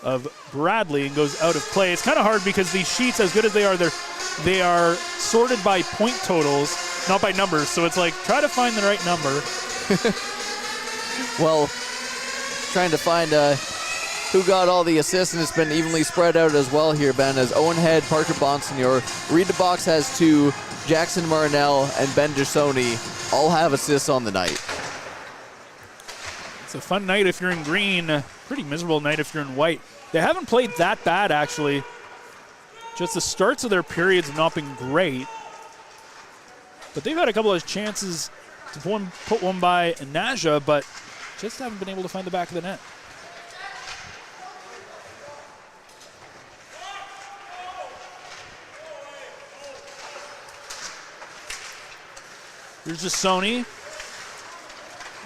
of Bradley and goes out of play. It's kind of hard because these sheets, as good as they are sorted by point totals, not by numbers. So it's like, try to find the right number. Well, trying to find who got all the assists, and it's been evenly spread out as well here, Ben, as Owen Head, Parker Bonsignor, Reed DeBox has 2, Jackson Marnell, and Ben Gisoni all have assists on the night. It's a fun night if you're in green, pretty miserable night if you're in white. They haven't played that bad, actually. Just the starts of their periods have not been great. But they've had a couple of chances to put one by Naja, but just haven't been able to find the back of the net. Here's Gisoni.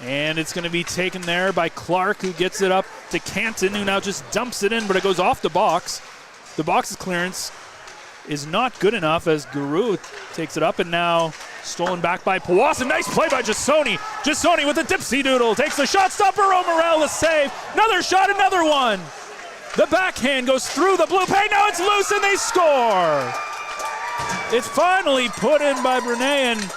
And it's going to be taken there by Clark, who gets it up to Canton, who now just dumps it in, but it goes off the box. The box's clearance is not good enough as Guru takes it up, and now stolen back by Powassan. Nice play by Gisoni. Gisoni with a dipsy doodle. Takes the shot stopper. Morel the save. Another shot, another one. The backhand goes through the blue paint. Now it's loose and they score. It's finally put in by Brené, and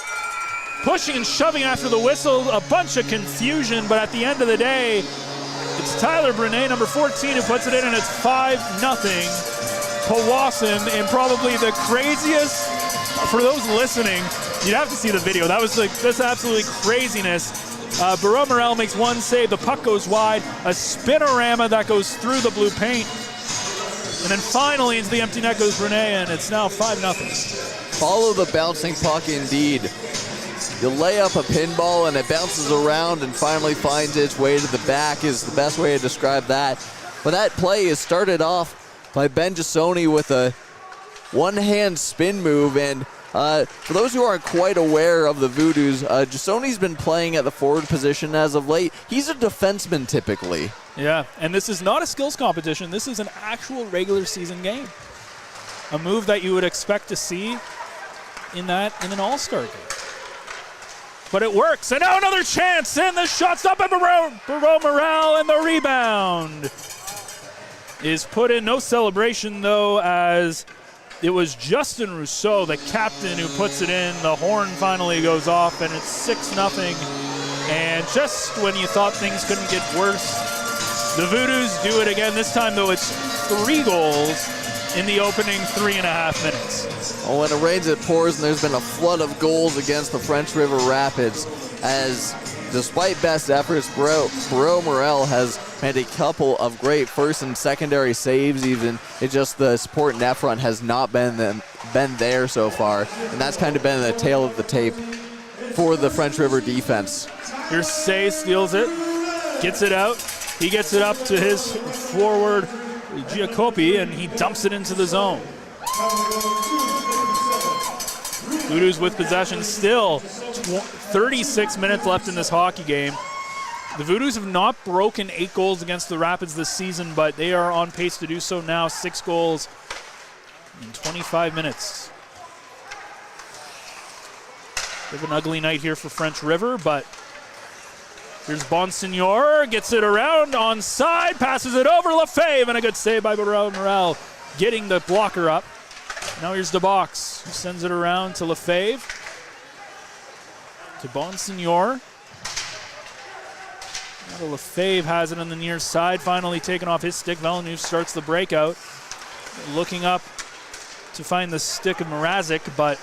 pushing and shoving after the whistle, a bunch of confusion, but at the end of the day, it's Tyler Brené, number 14, who puts it in, and it's 5-0. Powassan, and probably the craziest, for those listening, you'd have to see the video. That was like, that's absolutely craziness. Barreau Morel makes one save, the puck goes wide, a spinorama that goes through the blue paint, and then finally into the empty net goes Brené, and it's now 5-0. Follow the bouncing puck indeed. You lay up a pinball and it bounces around and finally finds its way to the back is the best way to describe that. But that play is started off by Ben Gisoni with a one-hand spin move. And for those who aren't quite aware of the Voodoos, Gisoni's been playing at the forward position as of late. He's a defenseman typically. Yeah, and this is not a skills competition. This is an actual regular season game. A move that you would expect to see in an all-star game. But it works, and now another chance, and the shot stop by Barreau Morel, and the rebound is put in. No celebration, though, as it was Justin Rousseau, the captain, who puts it in. The horn finally goes off, and it's 6-0. And just when you thought things couldn't get worse, the Voodoos do it again. This time, though, it's 3 goals in the opening 3.5 minutes. Oh, when it rains, it pours, and there's been a flood of goals against the French River Rapids, as despite best efforts, Barreau Morel has made a couple of great first and secondary saves even. It's just the support net front has not been there so far, and that's kind of been the tail of the tape for the French River defense. Here's Say, steals it, gets it out. He gets it up to his forward, Giacopi, and he dumps it into the zone. Voodoos with possession still. 36 minutes left in this hockey game. The Voodoos have not broken 8 goals against the Rapids this season, but they are on pace to do so now. 6 goals in 25 minutes. Bit of an ugly night here for French River, but here's Bonsignor, gets it around, onside, passes it over, Lefebvre, and a good save by Barreau Morel, getting the blocker up. Now here's DeBox, who sends it around to Lefebvre, to Bonsignor. Now Lefebvre has it on the near side, finally taken off his stick. Villeneuve starts the breakout, looking up to find the stick of Mrazek, but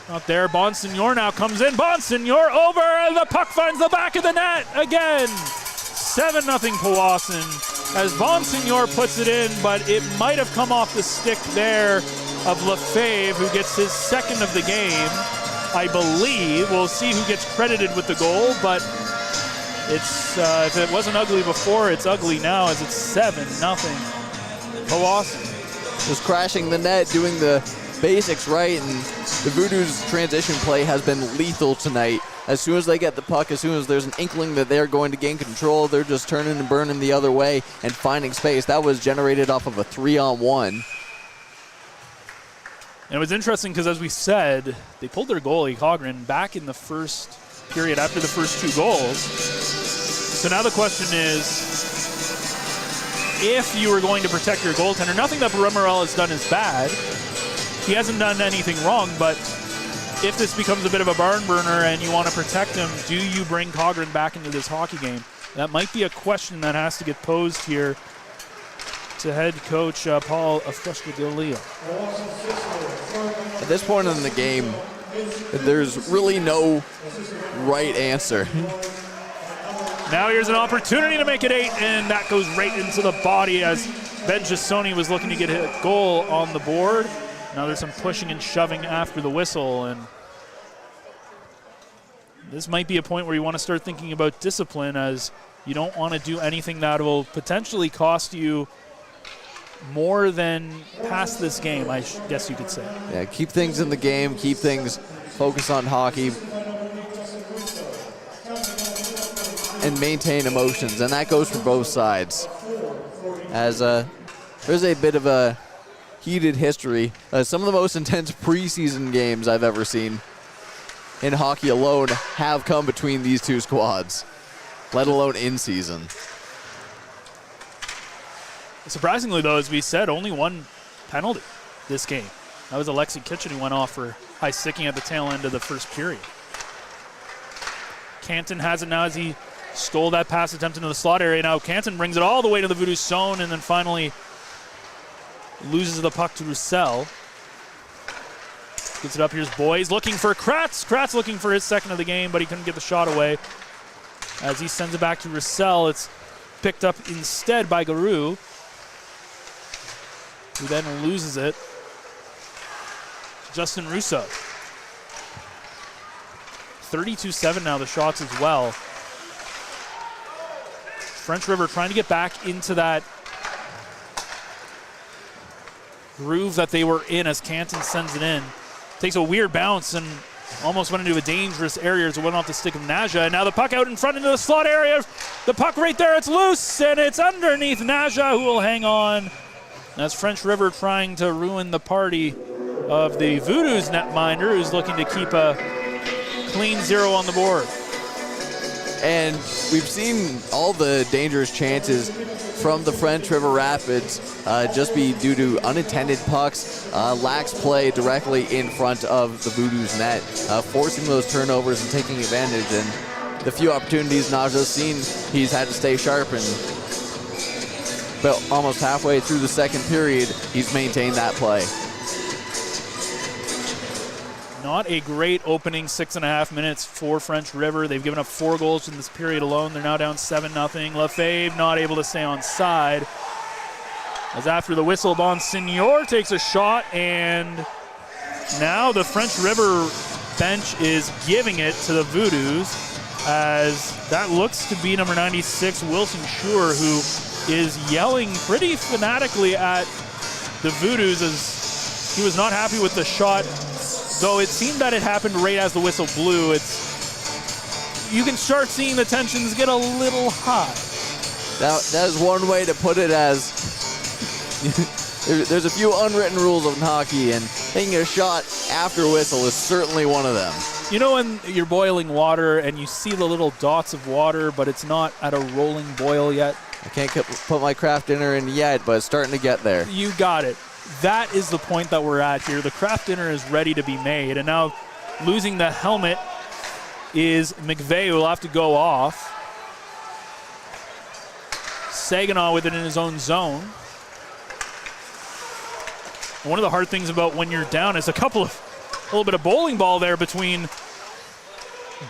not there. Bonsignor now comes in. Bonsignor over. The puck finds the back of the net again. 7-0 Powassan as Bonsignor puts it in, but it might have come off the stick there of Lefebvre, who gets his second of the game, I believe. We'll see who gets credited with the goal, but it's if it wasn't ugly before, it's ugly now as it's 7-0 Powassan. Just crashing the net, doing the basics right, and the Voodoos' transition play has been lethal tonight. As soon as they get the puck, as soon as there's an inkling that they're going to gain control, they're just turning and burning the other way and finding space. That was generated off of a 3-on-1. And it was interesting because, as we said, they pulled their goalie, Hogren, back in the first period after the first 2 goals. So now the question is, if you were going to protect your goaltender, nothing that Morel has done is bad. He hasn't done anything wrong, but if this becomes a bit of a barn burner and you want to protect him, do you bring Cogran back into this hockey game? That might be a question that has to get posed here to head coach Paul Afreshtagalio. At this point in the game, there's really no right answer. Now here's an opportunity to make it 8, and that goes right into the body as Ben Giassoni was looking to get a goal on the board. Now there's some pushing and shoving after the whistle, and this might be a point where you want to start thinking about discipline, as you don't want to do anything that will potentially cost you more than past this game, I guess you could say. Yeah, keep things in the game, keep things focused on hockey, and maintain emotions, and that goes for both sides. As there's a bit of a heated history. Some of the most intense preseason games I've ever seen in hockey alone have come between these two squads, let alone in season. Surprisingly, though, as we said, only 1 penalty this game. That was Alexei Kitchen, who went off for high sticking at the tail end of the first period. Canton has it now as he stole that pass attempt into the slot area. Now Canton brings it all the way to the Voodoo zone and then finally loses the puck to Roussel. Gets it up. Here's Boys looking for Kratz. Kratz looking for his second of the game, but he couldn't get the shot away. As he sends it back to Roussel, it's picked up instead by Garou, who then loses it. Justin Russo. 32-7 now, the shots as well. French River trying to get back into that groove that they were in as Canton sends it in. Takes a weird bounce and almost went into a dangerous area as it went off the stick of Naja. And now the puck out in front into the slot area. The puck right there, it's loose, and it's underneath Naja, who will hang on. That's French River trying to ruin the party of the Voodoos netminder, who's looking to keep a clean 0 on the board. And we've seen all the dangerous chances from the French River Rapids just be due to unintended pucks, lax play directly in front of the Voodoos net, forcing those turnovers and taking advantage. And the few opportunities Naja's seen, he's had to stay sharp, and but almost halfway through the second period, he's maintained that play. Not a great opening 6.5 minutes for French River. They've given up 4 goals in this period alone. They're now down 7-0. Lefebvre not able to stay on side. As after the whistle, Bonsignor takes a shot, and now the French River bench is giving it to the Voodoos, as that looks to be number 96, Wilson Schur, who is yelling pretty fanatically at the Voodoos as he was not happy with the shot. Though it seemed that it happened right as the whistle blew, you can start seeing the tensions get a little high. That is one way to put it, as there's a few unwritten rules in hockey, and taking a shot after whistle is certainly one of them. You know when you're boiling water and you see the little dots of water, but it's not at a rolling boil yet? I can't put my craft dinner in yet, but it's starting to get there. You got it. That is the point that we're at here. The craft dinner is ready to be made, and now losing the helmet is McVeigh, who will have to go off. Saginaw with it in his own zone. And one of the hard things about when you're down is a little bit of bowling ball there between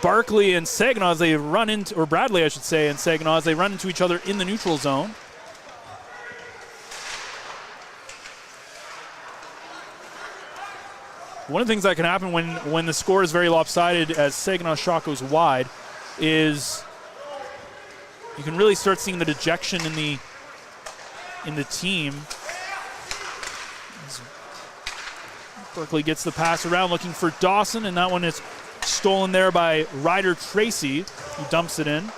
Barkley and Saginaw as they run into, or Bradley I should say, and Saginaw as they run into each other in the neutral zone. One of the things that can happen when the score is very lopsided, as Saginaw's shot goes wide, is you can really start seeing the dejection in the team. Berkeley gets the pass around looking for Dawson, and that one is stolen there by Ryder Tracy, who dumps it in.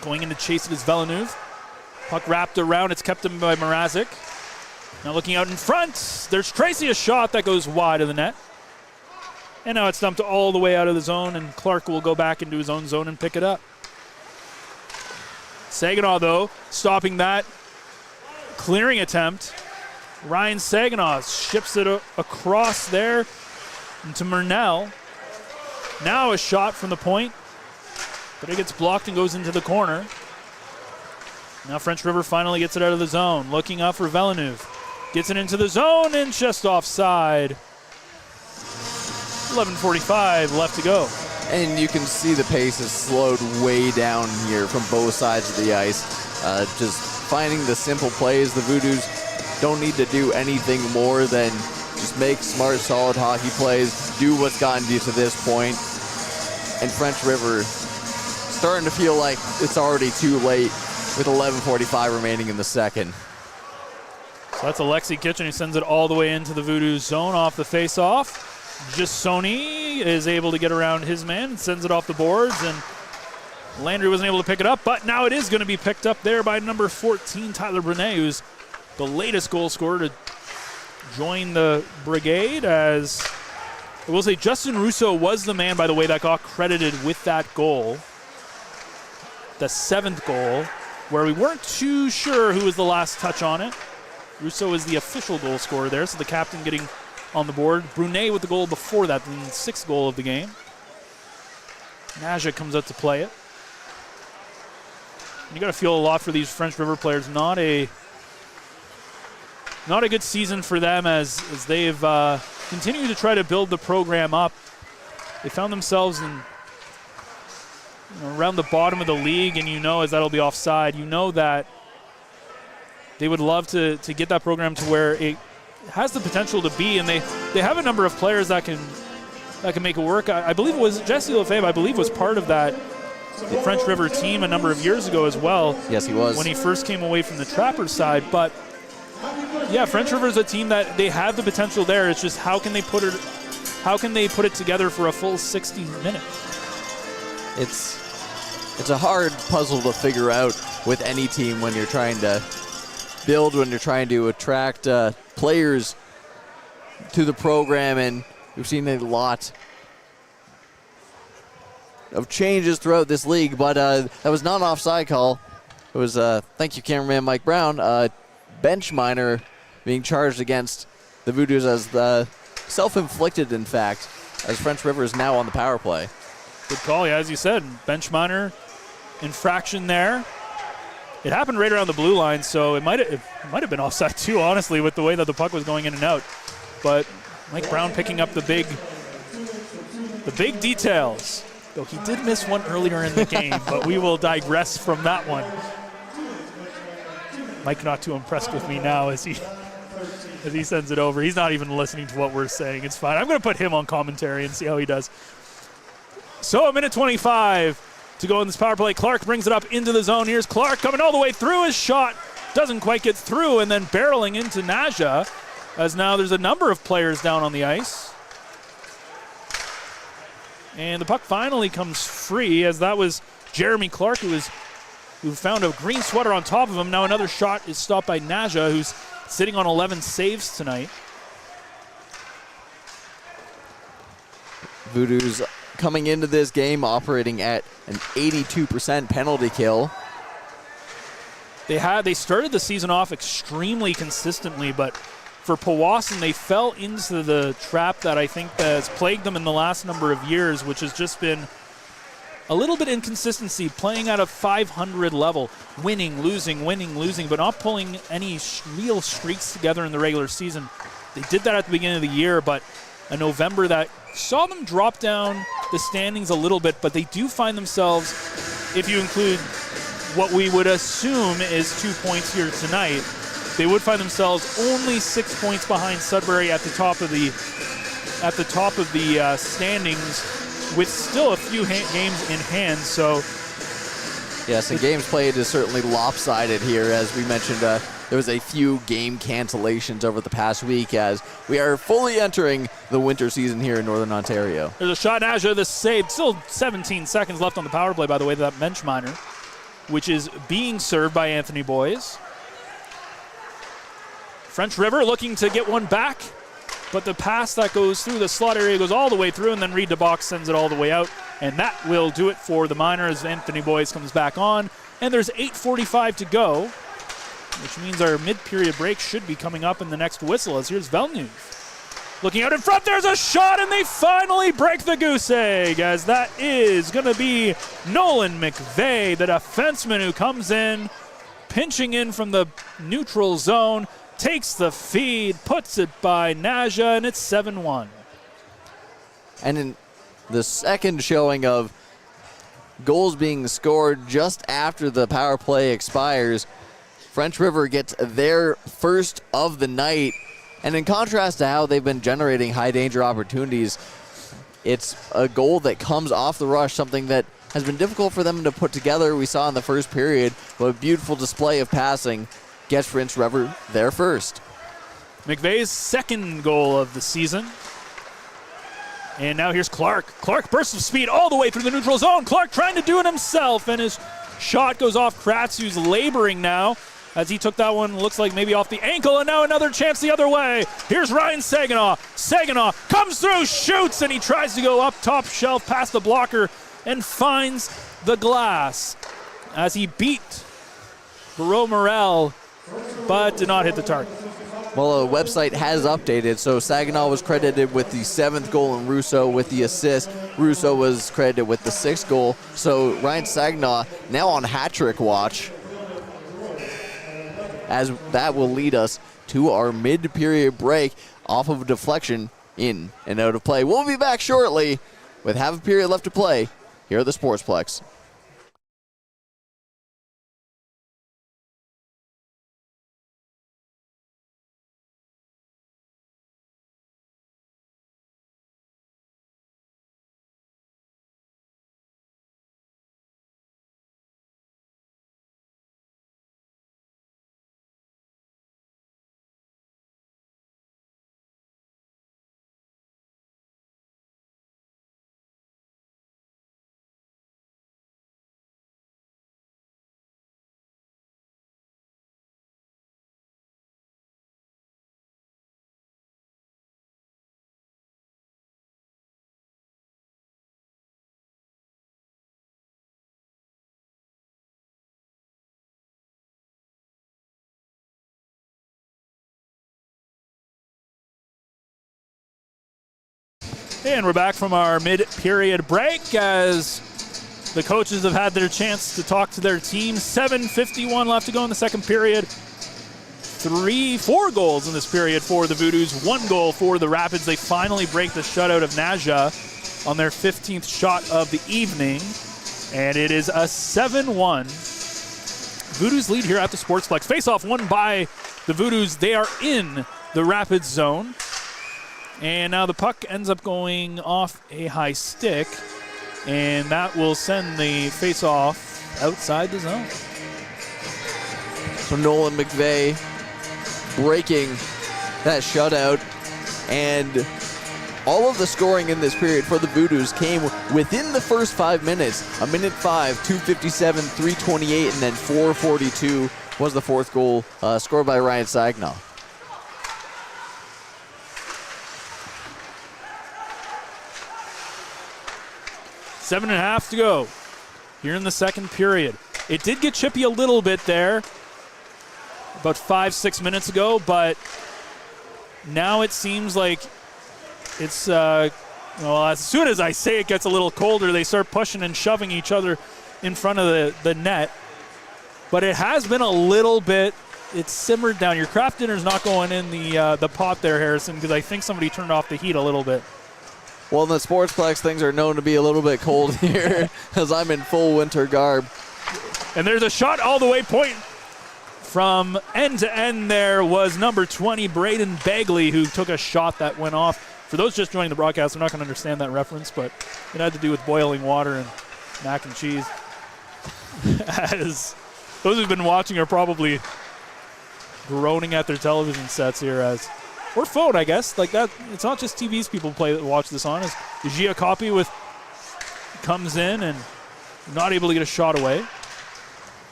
Going in to chase it is Villeneuve. Puck wrapped around, it's kept him by Mrazek. Now looking out in front, there's Tracy, a shot that goes wide of the net. And now it's dumped all the way out of the zone, and Clark will go back into his own zone and pick it up. Saginaw, though, stopping that clearing attempt. Ryan Saginaw ships it across there into Murnell. Now a shot from the point, but it gets blocked and goes into the corner. Now French River finally gets it out of the zone. Looking up for Villeneuve. Gets it into the zone and just offside. 11:45 left to go. And you can see the pace has slowed way down here from both sides of the ice. Just finding the simple plays. The Voodoos don't need to do anything more than just make smart, solid hockey plays, do what's gotten you to this point. And French River starting to feel like it's already too late with 11:45 remaining in the second. So that's Alexi Kitchen who sends it all the way into the Voodoos zone off the face-off. Jasoni is able to get around his man and sends it off the boards, and Landry wasn't able to pick it up, but now it is going to be picked up there by number 14, Tyler Brunet, who's the latest goal scorer to join the brigade. As I will say, Justin Russo was the man, by the way, that got credited with that goal, the 7th goal, where we weren't too sure who was the last touch on it. Russo is the official goal scorer there, so the captain getting on the board. Brunet with the goal before that, the 6th goal of the game. Naja comes out to play it. You got to feel a lot for these French River players. Not a good season for them as they've continued to try to build the program up. They found themselves in around the bottom of the league, and as that'll be offside, that they would love to get that program to where it has the potential to be, and they have a number of players that can make it work. I believe it was Jesse Lefebvre, I believe, was part of that French River team a number of years ago as well. Yes, he was. When he first came away from the Trappers side. But yeah, French River is a team that they have the potential there. It's just how can they put it together for a full 60 minutes? It's a hard puzzle to figure out with any team when you're trying to build, when you're trying to attract players to the program, and we've seen a lot of changes throughout this league, but that was not an offside call. It was, thank you, cameraman Mike Brown, bench minor being charged against the Voodoos as the self-inflicted, in fact, as French River is now on the power play. Good call, yeah, as you said, bench minor infraction there. It happened right around the blue line, so it might have been offside too, honestly, with the way that the puck was going in and out. But Mike Brown picking up the big details. Though he did miss one earlier in the game, but we will digress from that one. Mike not too impressed with me now as he sends it over. He's not even listening to what we're saying. It's fine. I'm going to put him on commentary and see how he does. So a minute 25 to go in this power play. Clark brings it up into the zone. Here's Clark coming all the way through. His shot doesn't quite get through, and then barreling into Naja, as now there's a number of players down on the ice. And the puck finally comes free, as that was Jeremy Clark who found a green sweater on top of him. Now another shot is stopped by Naja, who's sitting on 11 saves tonight. Voodoos coming into this game operating at an 82% penalty kill. They started the season off extremely consistently, but for Powassan, they fell into the trap that I think has plagued them in the last number of years, which has just been a little bit inconsistency, playing at a 500 level, winning, losing, but not pulling any real streaks together in the regular season. They did that at the beginning of the year, but a November that saw them drop down the standings a little bit, but they do find themselves, if you include what we would assume is 2 points here tonight, they would find themselves only 6 points behind Sudbury at the top of the standings, with still a few games in hand. So yes, and games played is certainly lopsided here. As we mentioned, there was a few game cancellations over the past week as we are fully entering the winter season here in Northern Ontario. There's a shot, Naja, the save. Still 17 seconds left on the power play, by the way, that bench minor, which is being served by Anthony Boyes. French River looking to get one back. but the pass that goes through the slot area goes all the way through, and then Reed DeBock sends it all the way out. And that will do it for the Miners. Anthony Boyce comes back on, and there's 8:45 to go, which means our mid-period break should be coming up in the next whistle, as here's Villeneuve. Looking out in front, there's a shot, and they finally break the goose egg, as that is going to be Nolan McVeigh, the defenseman who comes in, pinching in from the neutral zone, takes the feed, puts it by Naja, and it's 7-1. And in the second showing of goals being scored just after the power play expires, French River gets their first of the night. And in contrast to how they've been generating high danger opportunities, it's a goal that comes off the rush, something that has been difficult for them to put together. We saw in the first period, but a beautiful display of passing gets French River their first. McVeigh's second goal of the season. And now here's Clark. Clark bursts of speed all the way through the neutral zone. Clark trying to do it himself, and his shot goes off Kratz, who's laboring now, as he took that one, looks like maybe off the ankle, and now another chance the other way. Here's Ryan Saginaw. Saginaw comes through, shoots, and he tries to go up top shelf past the blocker and finds the glass as he beat Barreau Morel, but did not hit the target. Well, the website has updated, so Saginaw was credited with the 7th goal and Russo with the assist. Russo was credited with the 6th goal, so Ryan Saginaw now on hat-trick watch, as that will lead us to our mid-period break off of a deflection in and out of play. We'll be back shortly with half a period left to play here at the Sportsplex. And we're back from our mid-period break as the coaches have had their chance to talk to their team. 7:51 left to go in the second period. 4 goals in this period for the Voodoos, 1 goal for the Rapids. They finally break the shutout of Naja on their 15th shot of the evening, and it is a 7-1 Voodoos lead here at the Sportsplex. Face-off won by the Voodoos. They are in the Rapids zone. And now the puck ends up going off a high stick, and that will send the face-off outside the zone. So Nolan McVeigh breaking that shutout, and all of the scoring in this period for the Voodoos came within the first 5 minutes. A minute 5, 2:57, 3:28, and then 4:42 was the 4th goal scored by Ryan Saginaw. 7.5 to go here in the second period. It did get chippy a little bit there about 5-6 minutes ago, but now it seems like it's, well, as soon as I say it gets a little colder, they start pushing and shoving each other in front of the net. But it has been a little bit, it's simmered down. Your craft dinner's not going in the pot there, Harrison, because I think somebody turned off the heat a little bit. Well, in the Sportsplex, things are known to be a little bit cold here as I'm in full winter garb. And there's a shot all the way point from end to end. There was number 20, Braden Bagley, who took a shot that went off. For those just joining the broadcast, they're not going to understand that reference, but it had to do with boiling water and mac and cheese. As those who've been watching are probably groaning at their television sets here, as or phone, I guess. Like that, it's not just TVs people watch this on. As Gia Copy comes in and not able to get a shot away.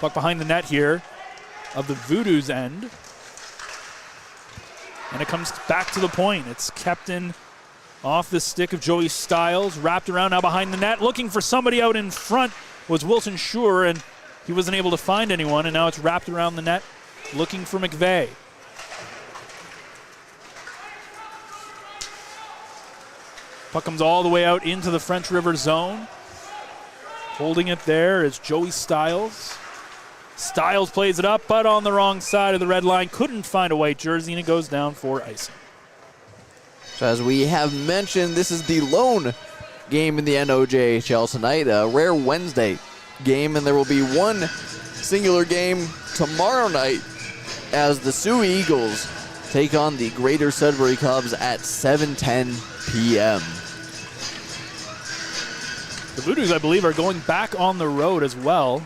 Puck behind the net here. of the Voodoos end. And it comes back to the point. It's kept in off the stick of Joey Stiles, wrapped around now behind the net, looking for somebody out in front was Wilson Schur, and he wasn't able to find anyone, and now it's wrapped around the net, looking for McVeigh. Puck comes all the way out into the French River zone. Holding it there is Joey Stiles. Stiles plays it up, but on the wrong side of the red line. Couldn't find a white jersey, and it goes down for icing. So as we have mentioned, this is the lone game in the NOJHL tonight, a rare Wednesday game, and there will be one singular game tomorrow night as the Sioux Eagles take on the Greater Sudbury Cubs at 7:10 p.m. The Voodoos, I believe, are going back on the road as well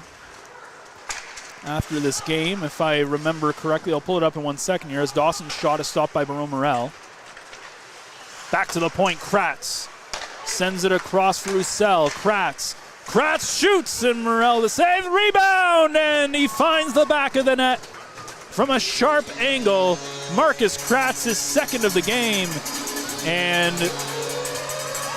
after this game. If I remember correctly, I'll pull it up in 1 second here as Dawson's shot is stopped by Barreau Morel. Back to the point, Kratz sends it across for Roussel. Kratz shoots, and Morel to save, rebound, and he finds the back of the net from a sharp angle. Marcus Kratz is second of the game, and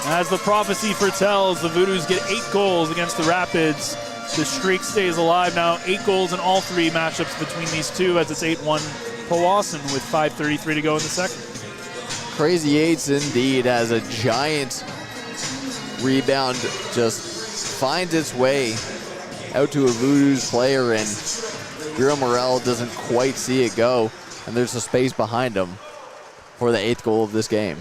as the prophecy foretells, the Voodoos get 8 goals against the Rapids. The streak stays alive now, 8 goals in all 3 matchups between these two as it's 8-1 Powassan with 5:33 to go in the second. Crazy eights indeed, as a giant rebound just finds its way out to a Voodoos player, and Barreau Morel doesn't quite see it go, and there's a space behind him for the 8th goal of this game.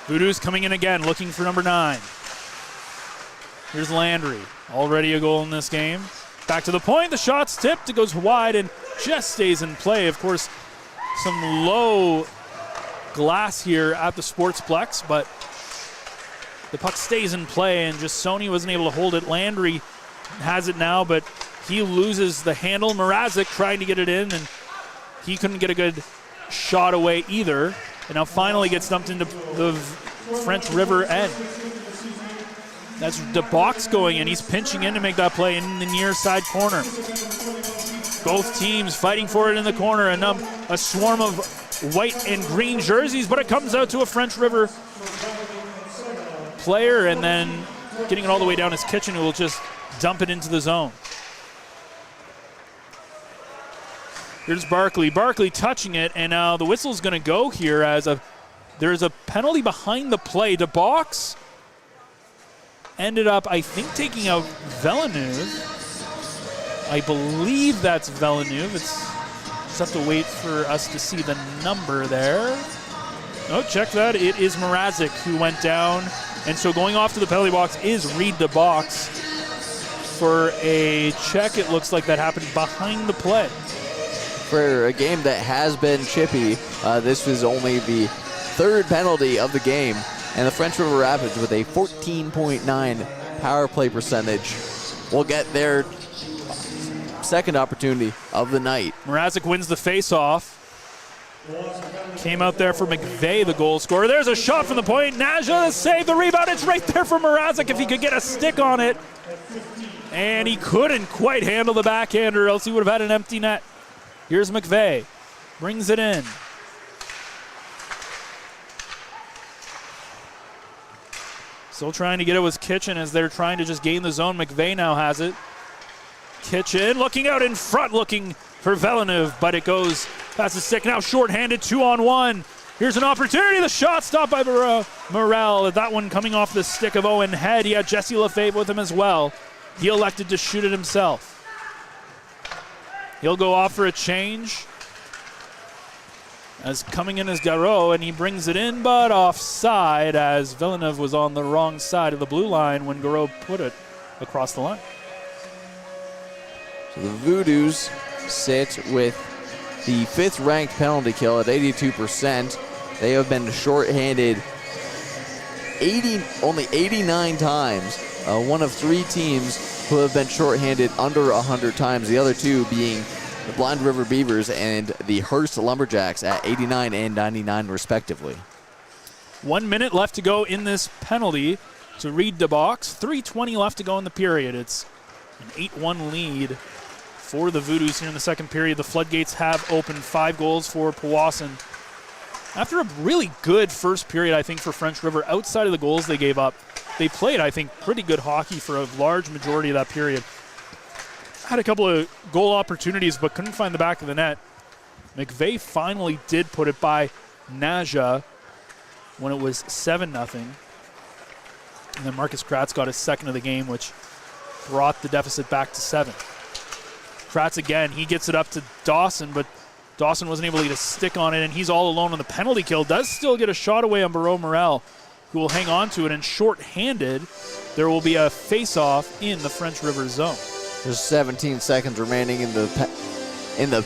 Voodoos coming in again, looking for number 9. Here's Landry, already a goal in this game. Back to the point, the shot's tipped, it goes wide and just stays in play. Of course, some low glass here at the Sportsplex, but the puck stays in play, and just Sony wasn't able to hold it. Landry has it now, but he loses the handle. Mrazek trying to get it in, and he couldn't get a good shot away either. And now finally gets dumped into the French River end. That's the box going in. He's pinching in to make that play in the near side corner. Both teams fighting for it in the corner, and a swarm of white and green jerseys, but it comes out to a French River player, and then getting it all the way down is Kitchen, who will just dump it into the zone. Here's Barkley. Barkley touching it, and now the whistle's going to go here as there's a penalty behind the play. The box ended up, I think, taking out Villeneuve. I believe that's Villeneuve. Just have to wait for us to see the number there. Oh, check that. It is Mrazek who went down. And so going off to the penalty box is Reed the box for a check. It looks like that happened behind the play. For a game that has been chippy, this was only the 3rd penalty of the game, and the French River Rapids with a 14.9 power play percentage will get their 2nd opportunity of the night. Mrazek wins the face-off. Came out there for McVeigh, the goal scorer. There's a shot from the point. Najah saved the rebound. It's right there for Mrazek if he could get a stick on it. And he couldn't quite handle the backhander, else he would have had an empty net. Here's McVeigh. Brings it in. Still trying to get it with Kitchen as they're trying to just gain the zone. McVeigh now has it. Kitchen looking out in front, looking for Villeneuve, but it goes past the stick. Now shorthanded, 2-on-1. Here's an opportunity. The shot stopped by Morel. That one coming off the stick of Owen Head. He had Jesse Lefebvre with him as well. He elected to shoot it himself. He'll go off for a change. As coming in is Garreau, and he brings it in, but offside as Villeneuve was on the wrong side of the blue line when Garreau put it across the line. So the Voodoos sit with the 5th ranked penalty kill at 82%. They have been shorthanded only 89 times. One of 3 teams who have been shorthanded under 100 times, the other 2 being the Blind River Beavers and the Hearst Lumberjacks at 89 and 99 respectively. 1 minute left to go in this penalty to read the box. 3:20 left to go in the period. It's an 8-1 lead for the Voodoos here in the second period. The floodgates have opened. 5 goals for Powassan. After a really good first period, I think, for French River, outside of the goals they gave up, they played, I think, pretty good hockey for a large majority of that period. Had a couple of goal opportunities, but couldn't find the back of the net. McVeigh finally did put it by Naja when it was 7-0. And then Marcus Kratz got his second of the game, which brought the deficit back to 7. Kratz again, he gets it up to Dawson, but Dawson wasn't able to get a stick on it, and he's all alone on the penalty kill. Does still get a shot away on Barreau Morel, who will hang on to it, and short-handed, there will be a face-off in the French River zone. There's 17 seconds remaining in the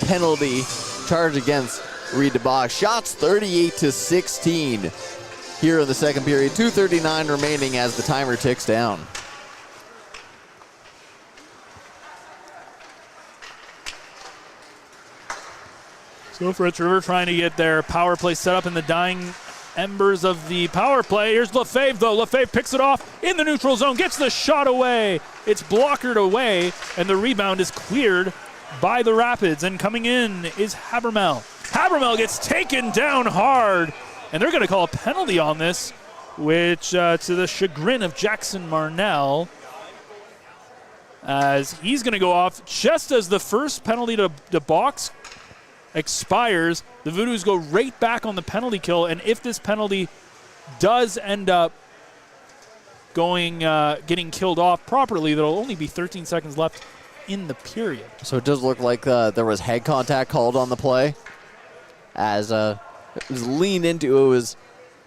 penalty charge against Reed DeBach. Shots 38-16 here in the second period. 2:39 remaining as the timer ticks down. So French River trying to get their power play set up in the dying embers of the power play. Here's Lefebvre, though. Lefebvre picks it off in the neutral zone, gets the shot away. It's blockered away, and the rebound is cleared by the Rapids. And coming in is Habermel. Habermel gets taken down hard, and they're going to call a penalty on this, which to the chagrin of Jackson Marnell, as he's going to go off just as the first penalty to the box expires. The Voodoos go right back on the penalty kill, and if this penalty does end up getting killed off properly, there'll only be 13 seconds left in the period. So it does look like there was head contact called on the play, as it was leaned into. It was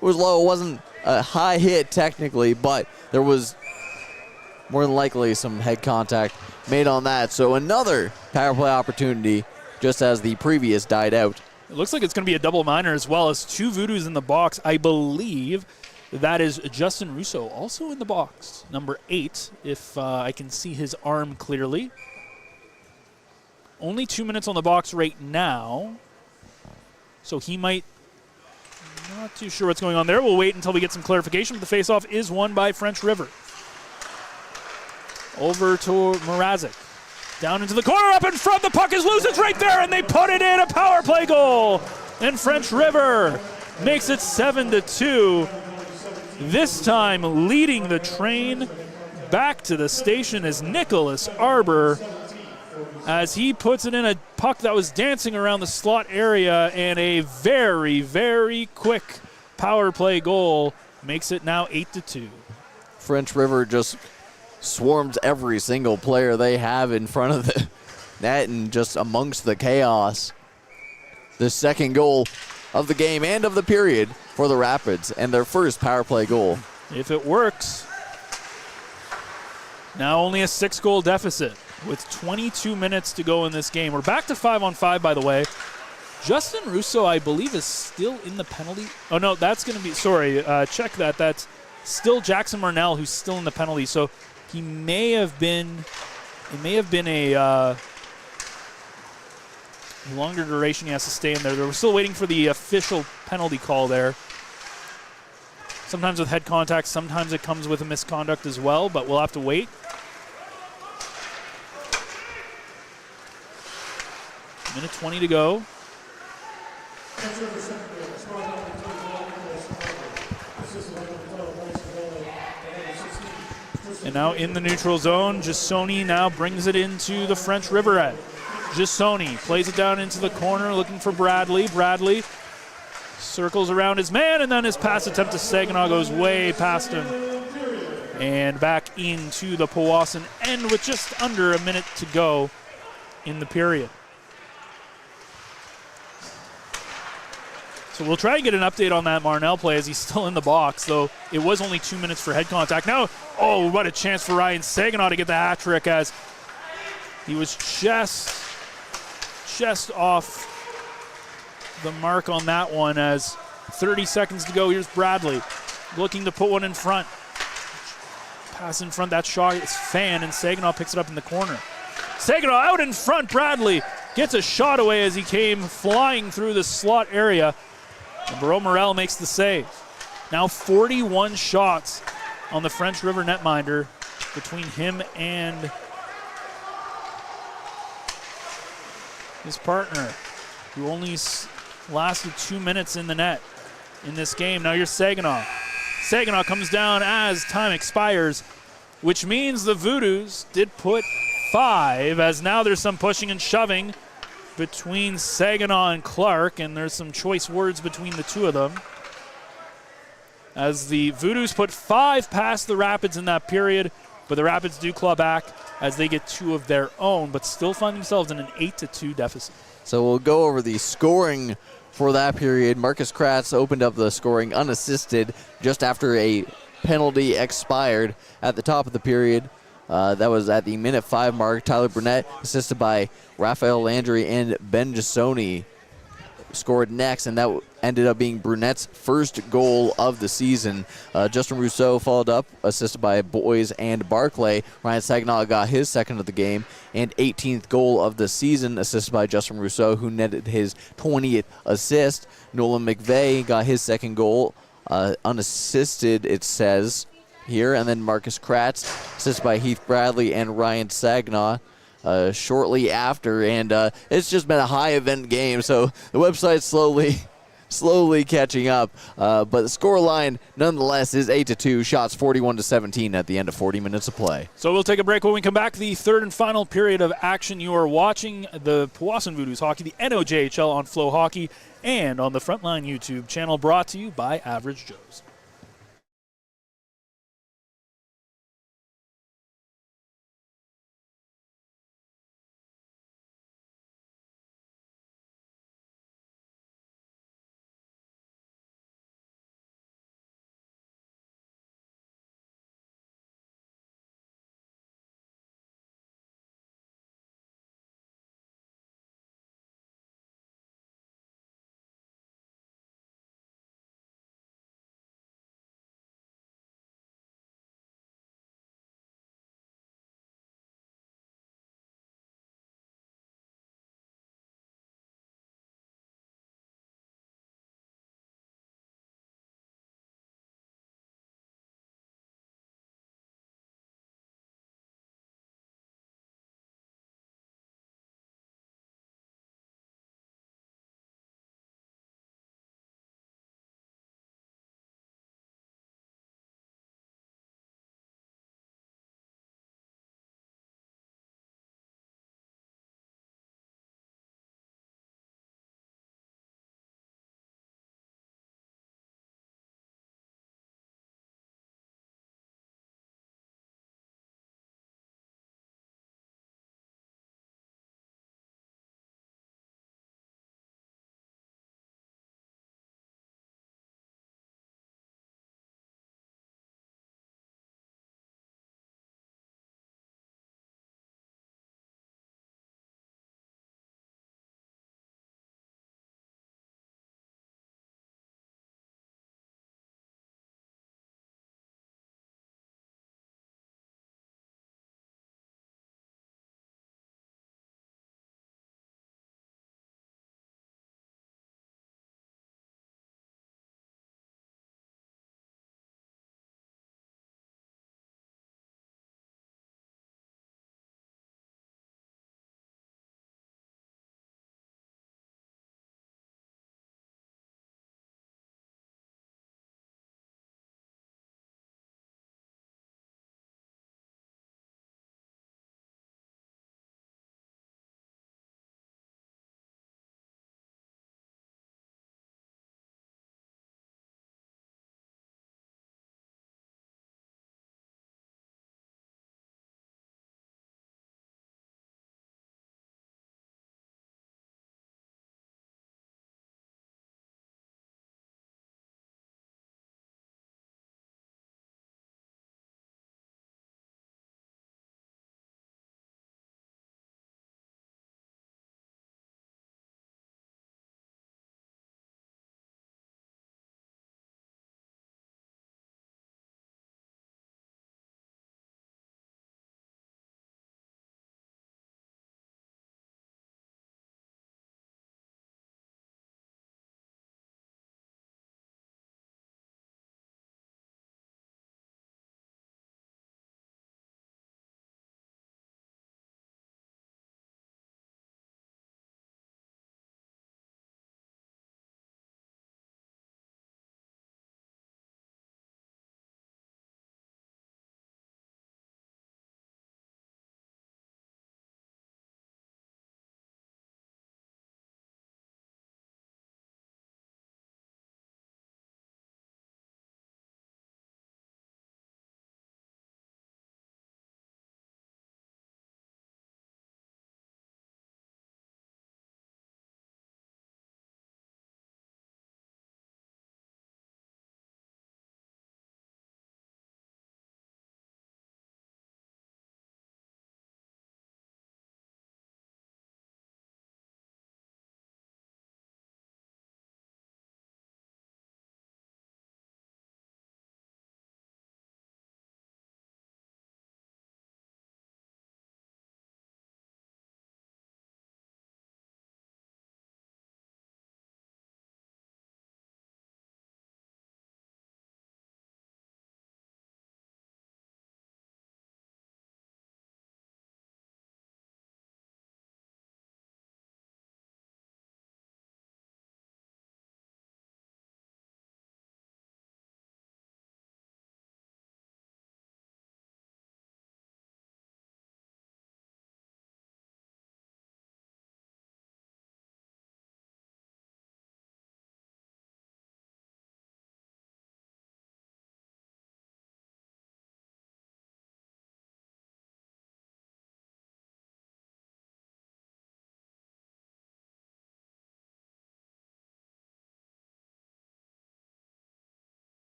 low. It wasn't a high hit technically, but there was more than likely some head contact made on that. So another power play opportunity, just as the previous died out. It looks like it's going to be a double minor as well, as 2 Voodoos in the box. I believe that is Justin Russo also in the box. Number 8, if I can see his arm clearly. Only 2 minutes on the box right now. So he might, not too sure what's going on there. We'll wait until we get some clarification. But the faceoff is won by French River. Over to Mrazek. Down into the corner, up in front, the puck is loose, it's right there, and they put it in, a power play goal. And French River makes it 7-2. This time leading the train back to the station is Nicholas Arbor, as he puts it in a puck that was dancing around the slot area, and a very, very quick power play goal makes it now 8-2. French River just swarms every single player they have in front of the net and just amongst the chaos. The second goal of the game and of the period for the Rapids, and their first power play goal. If it works. Now only a 6-goal deficit with 22 minutes to go in this game. We're back to 5-on-5, by the way. Justin Russo, I believe, is still in the penalty. Oh, no, that's going to be, sorry, check that. That's still Jackson Marnell who's still in the penalty. So he may have been, it may have been a longer duration he has to stay in there. We're still waiting for the official penalty call there. Sometimes with head contact, sometimes it comes with a misconduct as well, but we'll have to wait. Minute 20 to go. And now in the neutral zone, Gissoni now brings it into the French River end. Gissoni plays it down into the corner, looking for Bradley. Bradley circles around his man, and then his pass attempt to Saginaw goes way past him. And back into the Powassan end with just under a minute to go in the period. So we'll try and get an update on that Marnell play, as he's still in the box, though it was only 2 minutes for head contact. Now, oh, what a chance for Ryan Saginaw to get the hat trick, as he was just off the mark on that one, as 30 seconds to go. Here's Bradley looking to put one in front. Pass in front, that shot is fanned, and Saginaw picks it up in the corner. Saginaw out in front, Bradley gets a shot away as he came flying through the slot area. And Barreau Morel makes the save. Now 41 shots on the French River netminder between him and his partner, who only lasted 2 minutes in the net in this game. Now here's Saginaw. Saginaw comes down as time expires, which means the Voodoos did put 5, as now there's some pushing and shoving between Saginaw and Clark, and there's some choice words between the two of them. As the Voodoos put 5 past the Rapids in that period, but the Rapids do claw back as they get 2 of their own, but still find themselves in an 8-2 deficit. So we'll go over the scoring for that period. Marcus Kratz opened up the scoring unassisted just after a penalty expired at the top of the period. That was at the minute 5 mark. Tyler Burnett, assisted by Raphael Landry and Ben Jasoni, scored next, and that ended up being Brunett's first goal of the season. Justin Rousseau followed up, assisted by Boys and Barclay. Ryan Saginaw got his second of the game and 18th goal of the season, assisted by Justin Rousseau, who netted his 20th assist. Nolan McVeigh got his second goal, unassisted, it says here. And then Marcus Kratz, assisted by Heath Bradley and Ryan Saginaw, shortly after, and it's just been a high event game, so the website's slowly catching up, but the score line nonetheless is 8-2, shots 41-17 at the end of 40 minutes of play. So we'll take a break. When we come back, the third and final period of action. You are watching the Powassan Voodoos hockey, the NOJHL on Flow Hockey, and on the Frontline YouTube channel, brought to you by Average Joe's.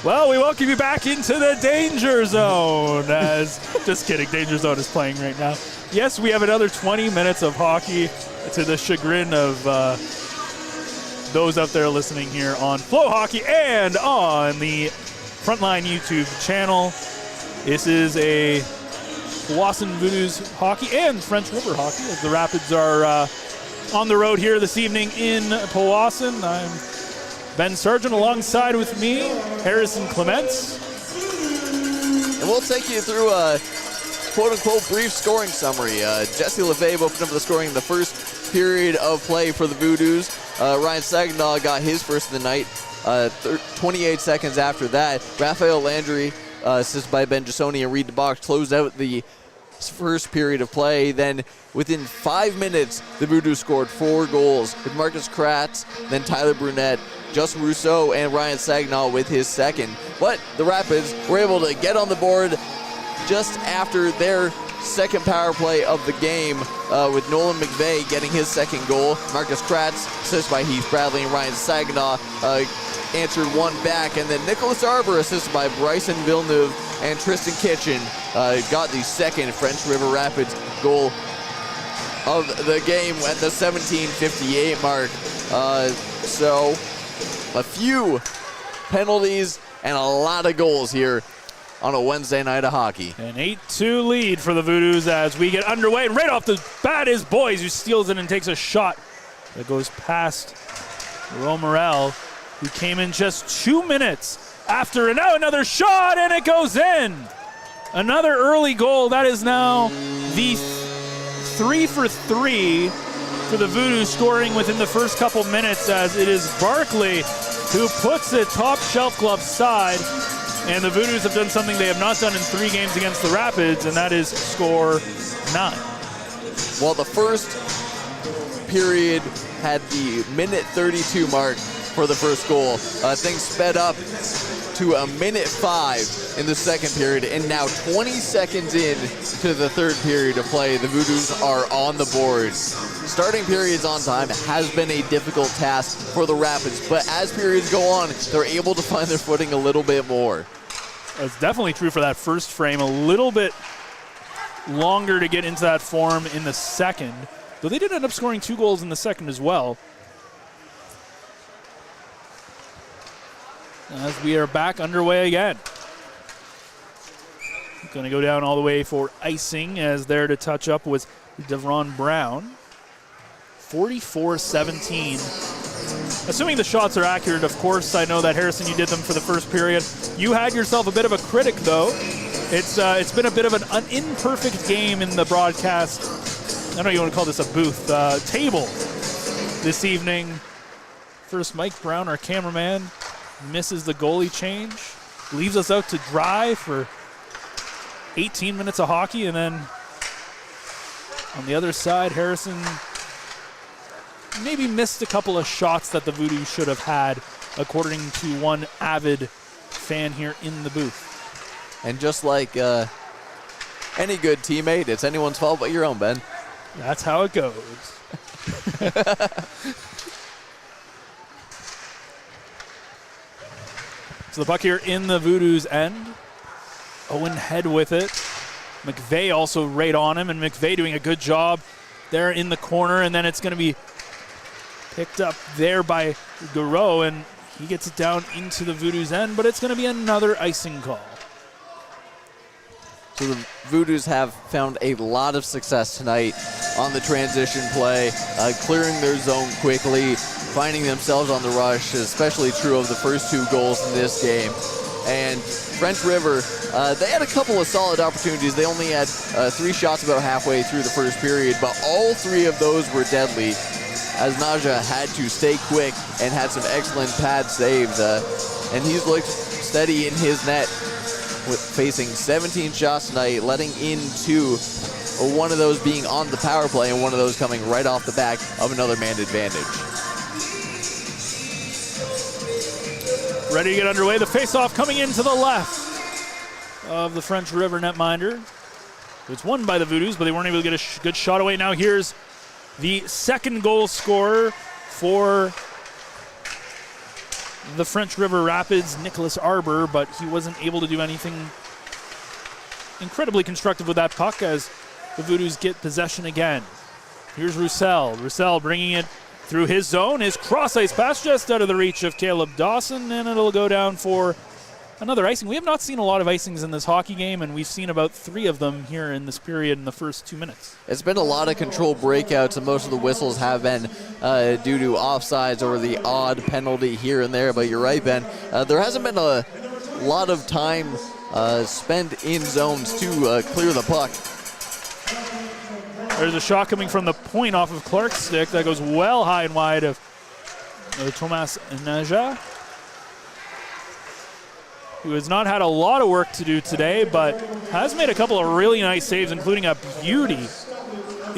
Well, we welcome you back into the Danger Zone. Just kidding, Danger Zone is playing right now. Yes, we have another 20 minutes of hockey to the chagrin of those out there listening here on Flow Hockey and on the Frontline YouTube channel. This is a Powassan Voodoos hockey and French River hockey as the Rapids are on the road here this evening in Powassan. I'm Ben Sargent alongside with me, Harrison Clements. And we'll take you through a quote-unquote brief scoring summary. Jesse LeVave opened up the scoring in the first period of play for the Voodoos. Ryan Saginaw got his first of the night. 28 seconds after that, Raphael Landry, assisted by Ben Jasoni and Reed DeBox, closed out the first period of play. Then within 5 minutes, the Voodoos scored 4 goals with Marcus Kratz, then Tyler Brunette, Justin Rousseau, and Ryan Saginaw with his second. But the Rapids were able to get on the board just after their second power play of the game with Nolan McVeigh getting his second goal. Marcus Kratz, assisted by Heath Bradley, and Ryan Saginaw answered one back. And then Nicholas Arbor, assisted by Bryson Villeneuve and Tristan Kitchen, got the second French River Rapids goal of the game at the 17:58 mark. So a few penalties and a lot of goals here on a Wednesday night of hockey. An 8-2 lead for the Voodoos as we get underway. And right off the bat is Boys, who steals it and takes a shot that goes past Romerel, who came in just 2 minutes after. And now another shot, and it goes in. Another early goal. That is now the 3 for 3 for the Voodoos, scoring within the first couple minutes, as it is Barkley who puts it top shelf glove side. And the Voodoos have done something they have not done in 3 games against the Rapids, and that is score 9. Well, the first period had the minute 32 mark for the first goal. Things sped up to a minute 5 in the second period, and now 20 seconds in to the third period of play, the Voodoos are on the board. Starting periods on time has been a difficult task for the Rapids, but as periods go on, they're able to find their footing a little bit more. That's definitely true for that first frame. A little bit longer to get into that form in the second, though they did end up scoring 2 goals in the second as well. As we are back underway again. Going to go down all the way for icing, as there to touch up was Devron Brown. 44-17. Assuming the shots are accurate, of course. I know that, Harrison, you did them for the first period. You had yourself a bit of a critic, though. It's been a bit of an imperfect game in the broadcast. I don't know you want to call this a booth. Table this evening. First, Mike Brown, our cameraman, misses the goalie change. Leaves us out to dry for 18 minutes of hockey. And then on the other side, Harrison maybe missed a couple of shots that the Voodoos should have had, according to one avid fan here in the booth. And just like any good teammate, it's anyone's fault but your own, Ben. That's how it goes. So the puck here in the Voodoos' end. Owen head with it. McVeigh also right on him, and McVeigh doing a good job there in the corner, and then it's going to be picked up there by Garreau, and he gets it down into the Voodoos' end, but it's going to be another icing call. So the Voodoos have found a lot of success tonight on the transition play, clearing their zone quickly, finding themselves on the rush, especially true of the first 2 goals in this game. And French River, they had a couple of solid opportunities. They only had 3 shots about halfway through the first period, but all 3 of those were deadly, as Naja had to stay quick and had some excellent pad saves. And he's looked steady in his net, with facing 17 shots tonight, letting in 2, one of those being on the power play and one of those coming right off the back of another manned advantage. Ready to get underway. The face-off coming into the left of the French River netminder. It's won by the Voodoos, but they weren't able to get a good shot away. Now here's the second goal scorer for the French River Rapids, Nicholas Arbor, but he wasn't able to do anything incredibly constructive with that puck as the Voodoos get possession again. Here's Roussel. Roussel bringing it through his zone. His cross-ice pass just out of the reach of Caleb Dawson, and it'll go down for another icing. We have not seen a lot of icings in this hockey game, and we've seen about 3 of them here in this period in the first 2 minutes. It's been a lot of controlled breakouts, and most of the whistles have been due to offsides or the odd penalty here and there. But you're right, Ben. There hasn't been a lot of time spent in zones to clear the puck. There's a shot coming from the point off of Clark's stick that goes well high and wide of Thomas Naja, who has not had a lot of work to do today, but has made a couple of really nice saves, including a beauty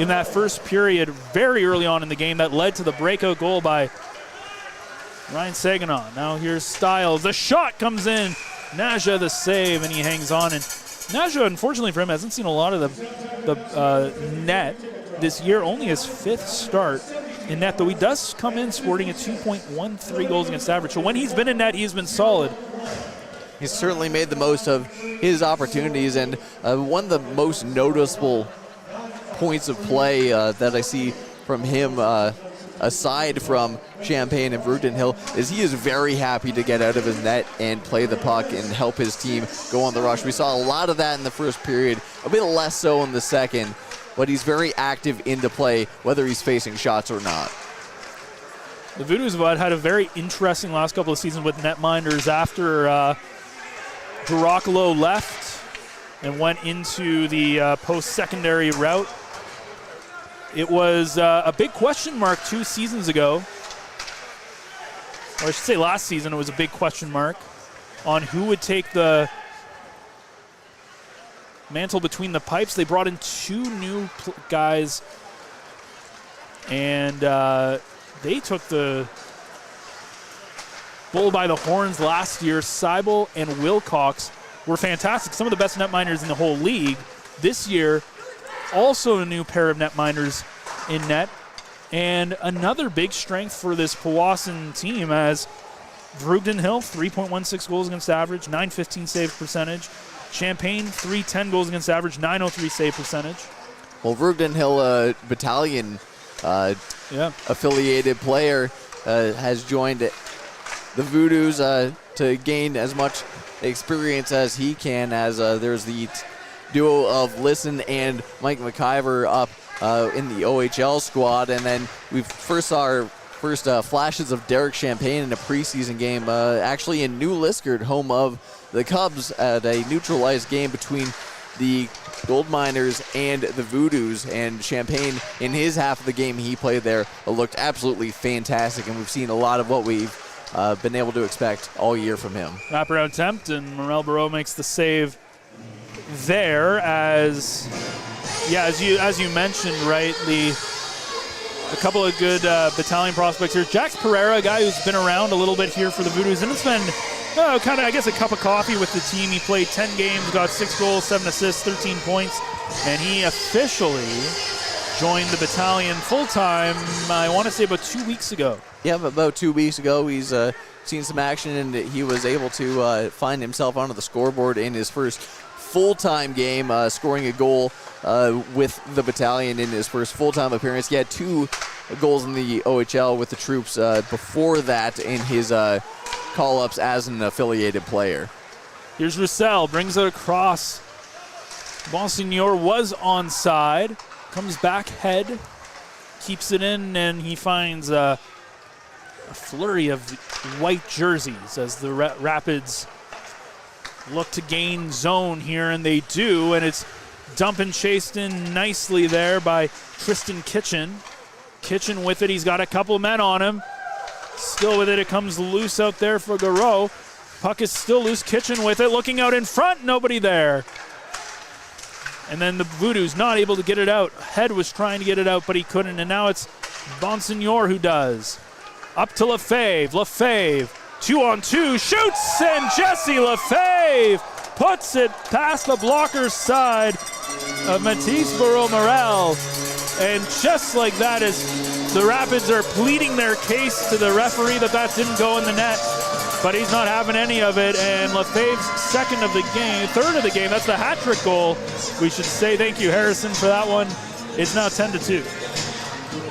in that first period very early on in the game that led to the breakout goal by Ryan Saganon. Now here's Stiles. The shot comes in. Naja the save, and he hangs on. And Naja, unfortunately for him, hasn't seen a lot of the net this year. Only his 5th start in net, though he does come in sporting a 2.13 goals against average. So when he's been in net, he's been solid. He's certainly made the most of his opportunities, and one of the most noticeable points of play that I see from him, aside from Champaign and Vrugden Hill, is he is very happy to get out of his net and play the puck and help his team go on the rush. We saw a lot of that in the first period, a bit less so in the second, but he's very active into play, whether he's facing shots or not. The Voodoos have had a very interesting last couple of seasons with netminders after Girocolo left and went into the post-secondary route. It was a big question mark 2 seasons ago, or I should say last season. It was a big question mark on who would take the mantle between the pipes. They brought in 2 new guys, and they took the bull by the horns last year. Seibel and Wilcox were fantastic, some of the best netminders in the whole league. This year, also a new pair of netminders in net, and another big strength for this Powassan team as Vrugden Hill, 3.16 goals against average, 915 save percentage. Champaign, 310 goals against average, 903 save percentage. Well, Vrugden Hill Battalion affiliated player has joined the Voodoos to gain as much experience as he can, as there's the duo of Listen and Mike McIver up in the OHL squad. And then we first saw our first flashes of Derek Champagne in a preseason game, actually in New Liskeard, home of the Cubs, at a neutralized game between the Gold Miners and the Voodoos. And Champagne, in his half of the game he played there, looked absolutely fantastic, and we've seen a lot of what we've been able to expect all year from him. Wraparound attempt, and Morel Barreau makes the save there. As you mentioned, right, a couple of good battalion prospects here. Jax Pereira, a guy who's been around a little bit here for the Voodoos, and it's been kind of, I guess, a cup of coffee with the team. He played 10 games, got 6 goals, 7 assists, 13 points, and he officially joined the battalion full-time, I want to say about 2 weeks ago. Yeah, about 2 weeks ago. He's seen some action, and he was able to find himself onto the scoreboard in his first full-time game, scoring a goal with the battalion in his first full-time appearance. He had 2 goals in the OHL with the troops before that in his call-ups as an affiliated player. Here's Roussel, brings it across. Bonsignor was onside, comes back head, keeps it in, and he finds a flurry of white jerseys as the Rapids look to gain zone here, and they do, and it's dumped and chased in nicely there by Tristan Kitchen. Kitchen with it, he's got a couple men on him. Still with it, it comes loose out there for Garreau. Puck is still loose, Kitchen with it, looking out in front, nobody there. And then the Voodoos not able to get it out. Head was trying to get it out, but he couldn't, and now it's Bonsignor who does. Up to Lefebvre, 2-on-2, shoots, and Jesse Lefebvre puts it past the blocker's side of Matisse Barreau-Morel. And just like that, as the Rapids are pleading their case to the referee that didn't go in the net, but he's not having any of it. And Lefebvre's third of the game, that's the hat trick goal. We should say thank you, Harrison, for that one. It's now 10-2.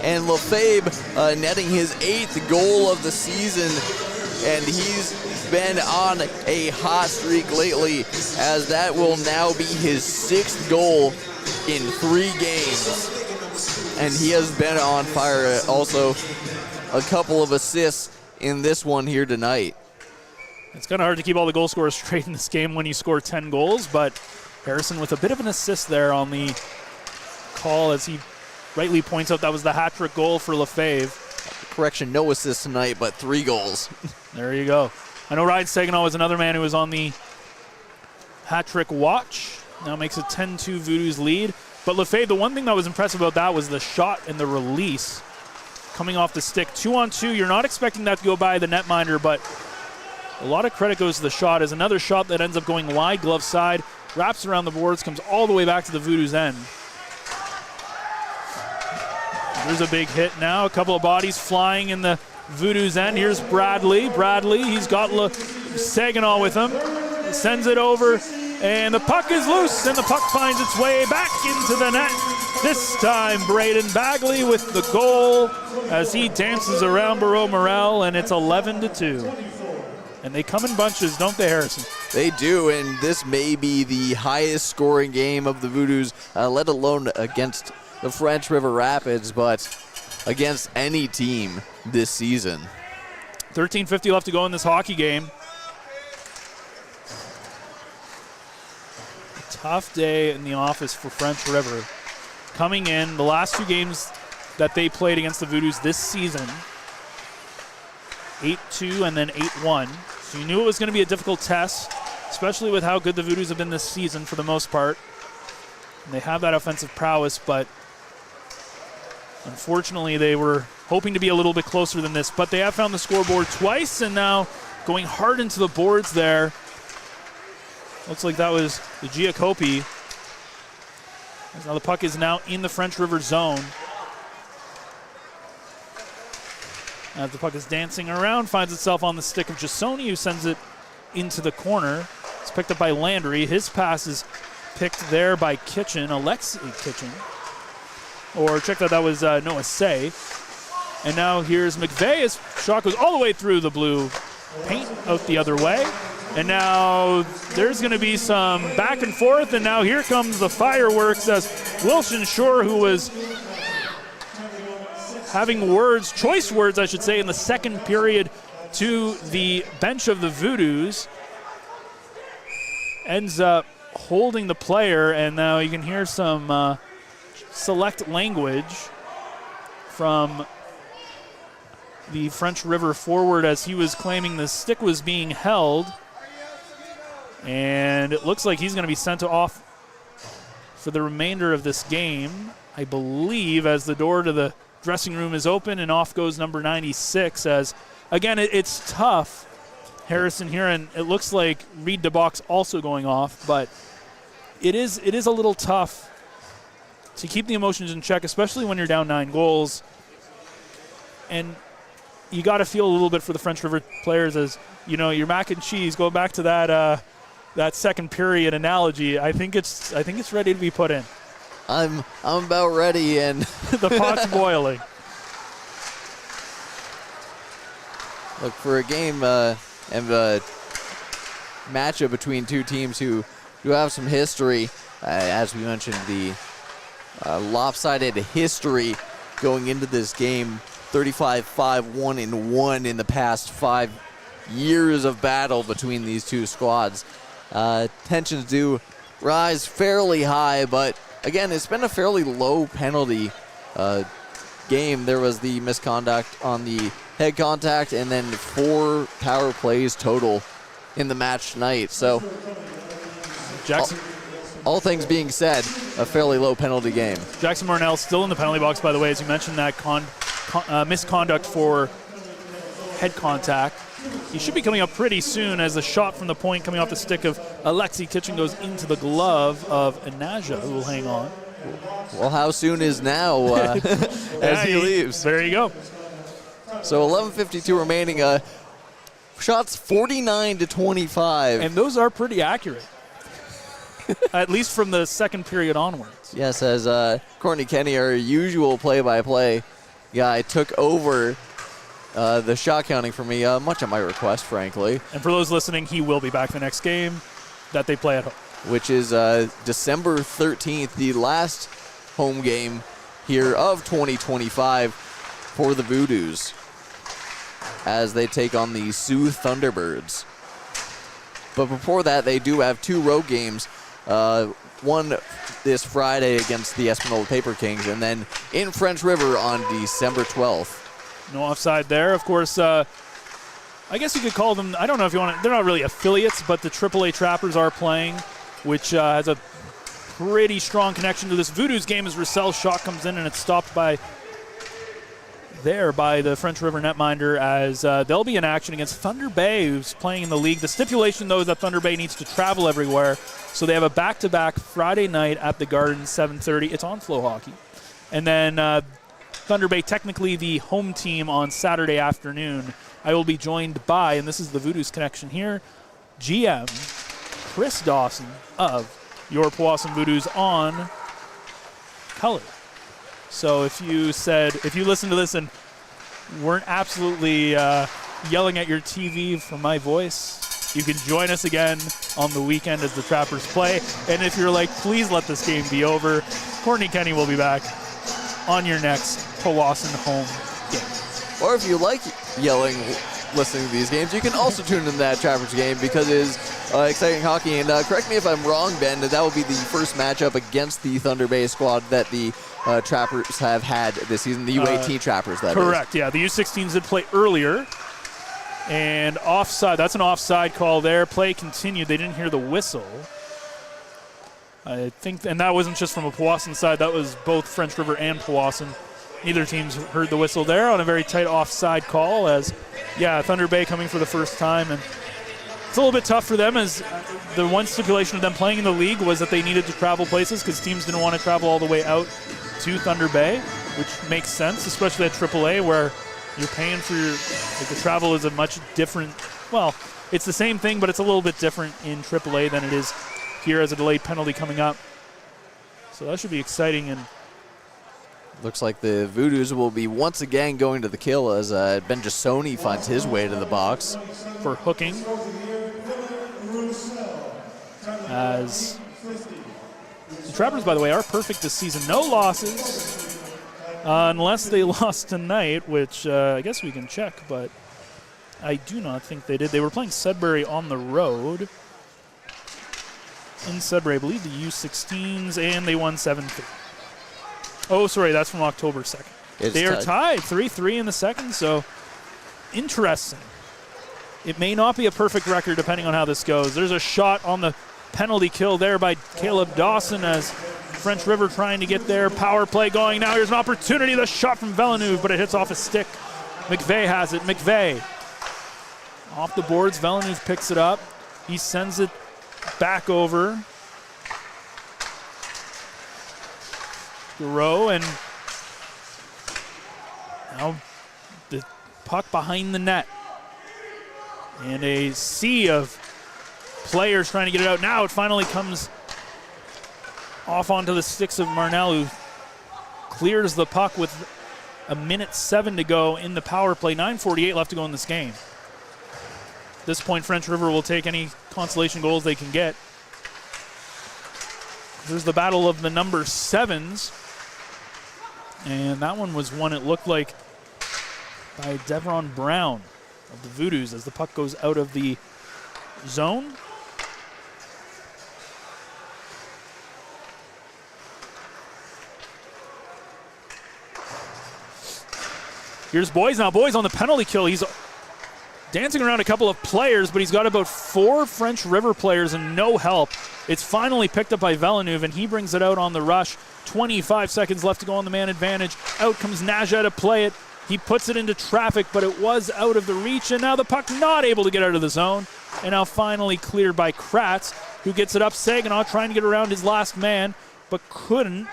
And Lefebvre netting his 8th goal of the season, and he's been on a hot streak lately, as that will now be his 6th goal in 3 games. And he has been on fire. Also, a couple of assists in this one here tonight. It's kind of hard to keep all the goal scorers straight in this game when you score 10 goals, but Harrison with a bit of an assist there on the call, as he rightly points out that was the hat trick goal for Lefebvre. Correction, no assists tonight, but 3 goals. There you go. I know Ryan Saginaw was another man who was on the hat trick watch. Now makes a 10-2 Voodoos lead. But Lefebvre, the one thing that was impressive about that was the shot and the release coming off the stick. 2-on-2, you're not expecting that to go by the netminder, but a lot of credit goes to the shot, as another shot that ends up going wide glove side, wraps around the boards, comes all the way back to the Voodoos end. There's a big hit now. A couple of bodies flying in the Voodoos end. Here's Bradley. He's got Saginaw with him. Sends it over, and the puck is loose, and the puck finds its way back into the net. This time, Braden Bagley with the goal as he dances around Barreau Morel, and it's 11-2. And they come in bunches, don't they, Harrison? They do, and this may be the highest scoring game of the Voodoos, let alone against the French River Rapids, but against any team this season. 13:50 left to go in this hockey game. A tough day in the office for French River. Coming in, the last 2 games that they played against the Voodoos this season, 8-2 and then 8-1. So you knew it was going to be a difficult test, especially with how good the Voodoos have been this season for the most part. And they have that offensive prowess, but unfortunately they were hoping to be a little bit closer than this. But they have found the scoreboard twice, and now going hard into the boards there. Looks like that was the Giacopi. Now the puck is now in the French River zone. As the puck is dancing around, finds itself on the stick of Jasoni, who sends it into the corner. It's picked up by Landry. His pass is picked there by Alexi Kitchen. Or check that was Noah Say. And now here's McVeigh. His shot goes all the way through the blue paint out the other way. And now there's going to be some back and forth, and now here comes the fireworks as Wilson Shore, who was having choice words, I should say, in the second period to the bench of the Voodoos, ends up holding the player, and now you can hear some select language from the French River forward as he was claiming the stick was being held. And it looks like he's going to be sent off for the remainder of this game, I believe, as the door to the dressing room is open, and off goes number 96. As, again, it's tough, Harrison, here, and it looks like Reed DeBock's also going off, but it is a little tough to keep the emotions in check, especially when you're down 9 goals. And you got to feel a little bit for the French River players, as, you know, your mac and cheese, go back to that second period analogy. I think it's ready to be put in. I'm about ready, and the pot's boiling. Look, for a game and a matchup between two teams who have some history, as we mentioned, the lopsided history going into this game, 35-5-1-1 in the past 5 years of battle between these two squads. Tensions do rise fairly high, but again, it's been a fairly low penalty game. There was the misconduct on the head contact, and then 4 power plays total in the match tonight. So, Jackson, all things being said, a fairly low penalty game. Jackson Marnell still in the penalty box, by the way, as you mentioned that misconduct for head contact. He should be coming up pretty soon, as the shot from the point coming off the stick of Alexi Kitchen goes into the glove of Anaja, who will hang on. Well, how soon is now as he leaves? There you go. So 11:52 remaining. shots 49 to 25. And those are pretty accurate, at least from the second period onwards. Yes, as Courtney Kenny, our usual play-by-play guy, took over the shot counting for me, much at my request, frankly. And for those listening, he will be back the next game that they play at home, which is December 13th, the last home game here of 2025 for the Voodoos as they take on the Sioux Thunderbirds. But before that, they do have 2 road games, one this Friday against the Espanola Paper Kings, and then in French River on December 12th. No offside there. Of course, I guess you could call them, I don't know if you want to, they're not really affiliates, but the AAA Trappers are playing, which has a pretty strong connection to this Voodoos game as Roussel's shot comes in and it's stopped by the French River netminder as they'll be in action against Thunder Bay, who's playing in the league. The stipulation, though, is that Thunder Bay needs to travel everywhere, so they have a back-to-back Friday night at the Garden, 7:30. It's on Flow Hockey. And then Thunder Bay, technically the home team on Saturday afternoon. I will be joined by, and this is the Voodoos connection here, GM Chris Dawson of your Powassan Voodoos on color. So if you listen to this and weren't absolutely yelling at your TV for my voice, you can join us again on the weekend as the Trappers play. And if you're like, please let this game be over, Courtney Kenny will be back on your next Powassan home game. Or if you like yelling, listening to these games, you can also tune in that Trappers game because it is exciting hockey. And correct me if I'm wrong, Ben, that will be the first matchup against the Thunder Bay squad that the Trappers have had this season, the U18 Trappers, that correct, yeah. The U16s did play earlier. And offside, that's an offside call there. Play continued. They didn't hear the whistle. I think, and that wasn't just from a Powassan side. That was both French River and Powassan. Neither team's heard the whistle there on a very tight offside call as, yeah, Thunder Bay coming for the first time. And it's a little bit tough for them as the one stipulation of them playing in the league was that they needed to travel places because teams didn't want to travel all the way out to Thunder Bay, which makes sense, especially at AAA where you're paying for your, like the travel is a much different, well, it's the same thing, but it's a little bit different in AAA than it is here as a delayed penalty coming up. So that should be exciting. And looks like the Voodoos will be once again going to the kill as Ben Jasoni finds his way to the box for hooking. As the Trappers, by the way, are perfect this season. No losses, unless they lost tonight, which I guess we can check, but I do not think they did. They were playing Sudbury on the road. In Sudbury, I believe the U16s, and they won 7-3. Oh, sorry, that's from October 2nd. They are tied 3-3 in the second, so interesting. It may not be a perfect record depending on how this goes. There's a shot on the penalty kill there by Caleb Dawson as French River trying to get their power play going. Now here's an opportunity, the shot from Villeneuve, but it hits off a stick. McVeigh has it. McVeigh off the boards. Villeneuve picks it up. He sends it back over. Row, and now the puck behind the net. And a sea of players trying to get it out. Now it finally comes off onto the sticks of Marnell, who clears the puck with 1:07 to go in the power play. 9:48 left to go in this game. At this point, French River will take any consolation goals they can get. There's the battle of the number 7s. And that one was one, it looked like, by Devron Brown of the Voodoos as the puck goes out of the zone. Here's Boys now. Boys on the penalty kill. He's dancing around a couple of players, but he's got about 4 French River players and no help. It's finally picked up by Villeneuve, and he brings it out on the rush. 25 seconds left to go on the man advantage. Out comes Naja to play it. He puts it into traffic, but it was out of the reach, and now the puck not able to get out of the zone. And now finally cleared by Kratz, who gets it up. Saginaw trying to get around his last man, but couldn't.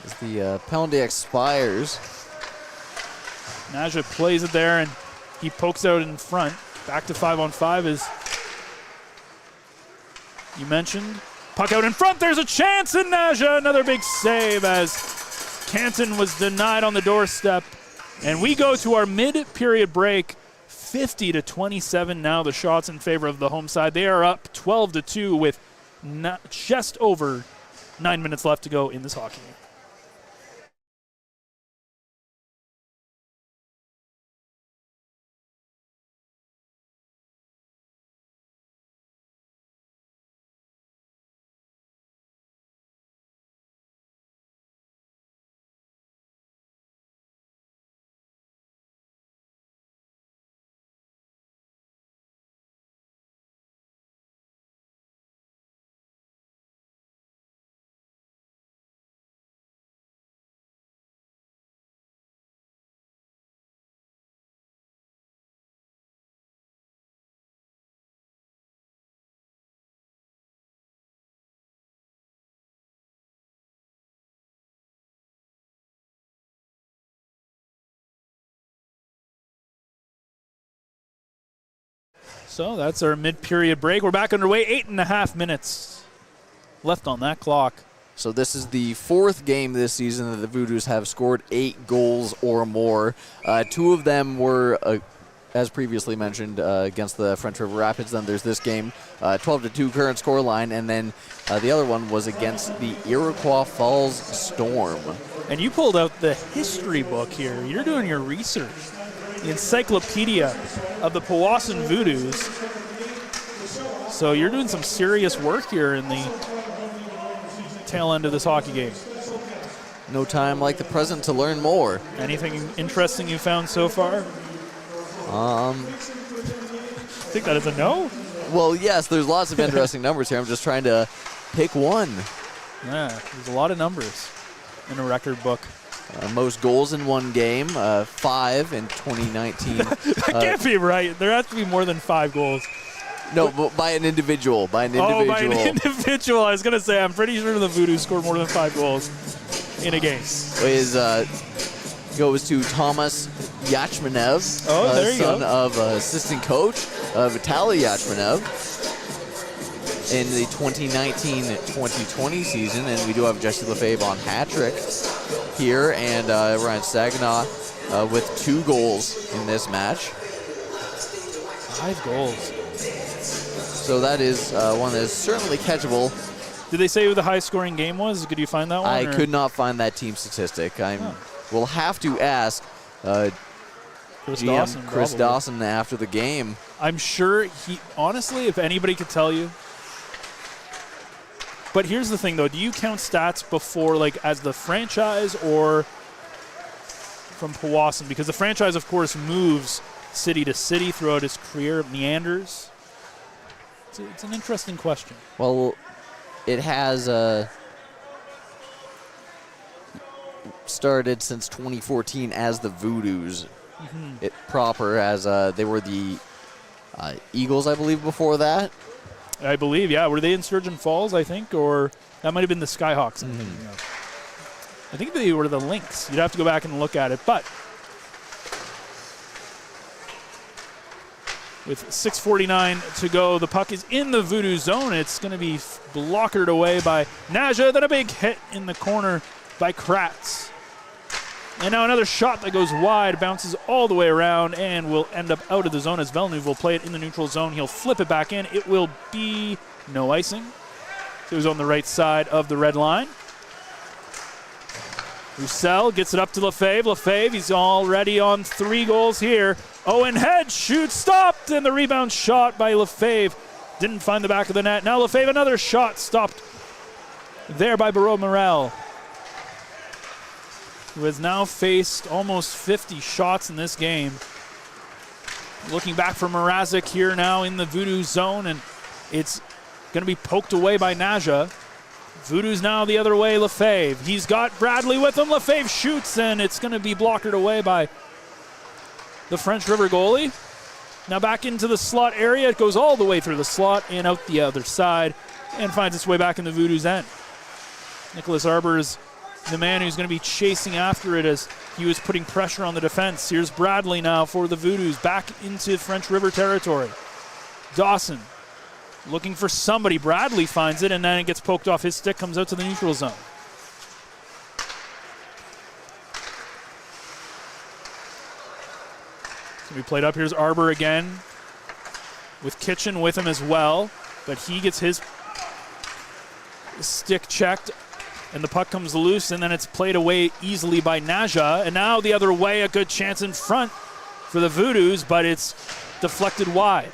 As the penalty expires. Naja plays it there, and he pokes out in front. Back to 5-on-5 as you mentioned. Puck out in front. There's a chance, and Naja another big save as Canton was denied on the doorstep. And we go to our mid-period break. 50-27 now. The shots in favor of the home side. They are up 12-2 with just over 9 minutes left to go in this hockey game. So that's our mid-period break. We're back underway. 8.5 minutes left on that clock. So this is the fourth game this season that the Voodoos have scored 8 goals or more. 2 of them were, as previously mentioned, against the French River Rapids. Then there's this game, 12-2 current score line, and then the other one was against the Iroquois Falls Storm. And you pulled out the history book here. You're doing your research. The encyclopedia of the Powassan Voodoos. So you're doing some serious work here in the tail end of this hockey game. No time like the present to learn more. Anything interesting you found so far? I think that is a no? Well, yes, there's lots of interesting numbers here. I'm just trying to pick one. Yeah, there's a lot of numbers in a record book. Most goals in one game, 5 in 2019. That can't be right. There has to be more than 5 goals. No, but by an individual. By an individual. Oh, by an individual. I was going to say, I'm pretty sure the Voodoos scored more than 5 goals in a game. Goes to Thomas Yachmanev, there you son go. of assistant coach Vitaly Yachmanev in the 2019-2020 season. And we do have Jesse Lefebvre on hat trick here, and Ryan Saginaw with 2 goals in this match. 5 goals. So that is one that is certainly catchable. Did they say who the high-scoring game was? Could you find that one? I could not find that team statistic. We'll have to ask Chris GM Dawson, Chris probably. Dawson after the game. I'm sure he, honestly, if anybody could tell you. But here's the thing, though. Do you count stats before, like, as the franchise or from Powassan? Because the franchise, of course, moves city to city throughout his career, meanders. It's an interesting question. Well, it has started since 2014 as the Voodoos. It proper, as they were the Eagles, I believe, before that. I believe, yeah. Were they in Sturgeon Falls, I think? Or that might have been the Skyhawks, I'm thinking of. I think they were the Lynx. You'd have to go back and look at it. But with 6:49 to go, the puck is in the Voodoo zone. It's going to be blockered away by Naja. Then a big hit in the corner by Kratz. And now another shot that goes wide, bounces all the way around, and will end up out of the zone as Villeneuve will play it in the neutral zone. He'll flip it back in. It will be no icing. So he's on the right side of the red line. Roussel gets it up to Lefebvre. Lefebvre, he's already on 3 goals here. Owen Head shoots, stopped, and the rebound shot by Lefebvre didn't find the back of the net. Now Lefebvre, another shot stopped there by Barreau Morel, who has now faced almost 50 shots in this game. Looking back for Mrazek here now in the Voodoo zone, and it's going to be poked away by Naja. Voodoo's now the other way, Lefebvre. He's got Bradley with him. Lefebvre shoots, and it's going to be blockered away by the French River goalie. Now back into the slot area. It goes all the way through the slot and out the other side and finds its way back in the Voodoo's end. Nicholas Arbors the man who's going to be chasing after it as he was putting pressure on the defense. Here's Bradley now for the Voodoos, back into French River territory. Dawson looking for somebody. Bradley finds it, and then it gets poked off his stick, comes out to the neutral zone. It's going to be played up. Here's Arbor again with Kitchen with him as well, but he gets his stick checked, and the puck comes loose, and then it's played away easily by Naja. And now the other way, a good chance in front for the Voodoos, but it's deflected wide.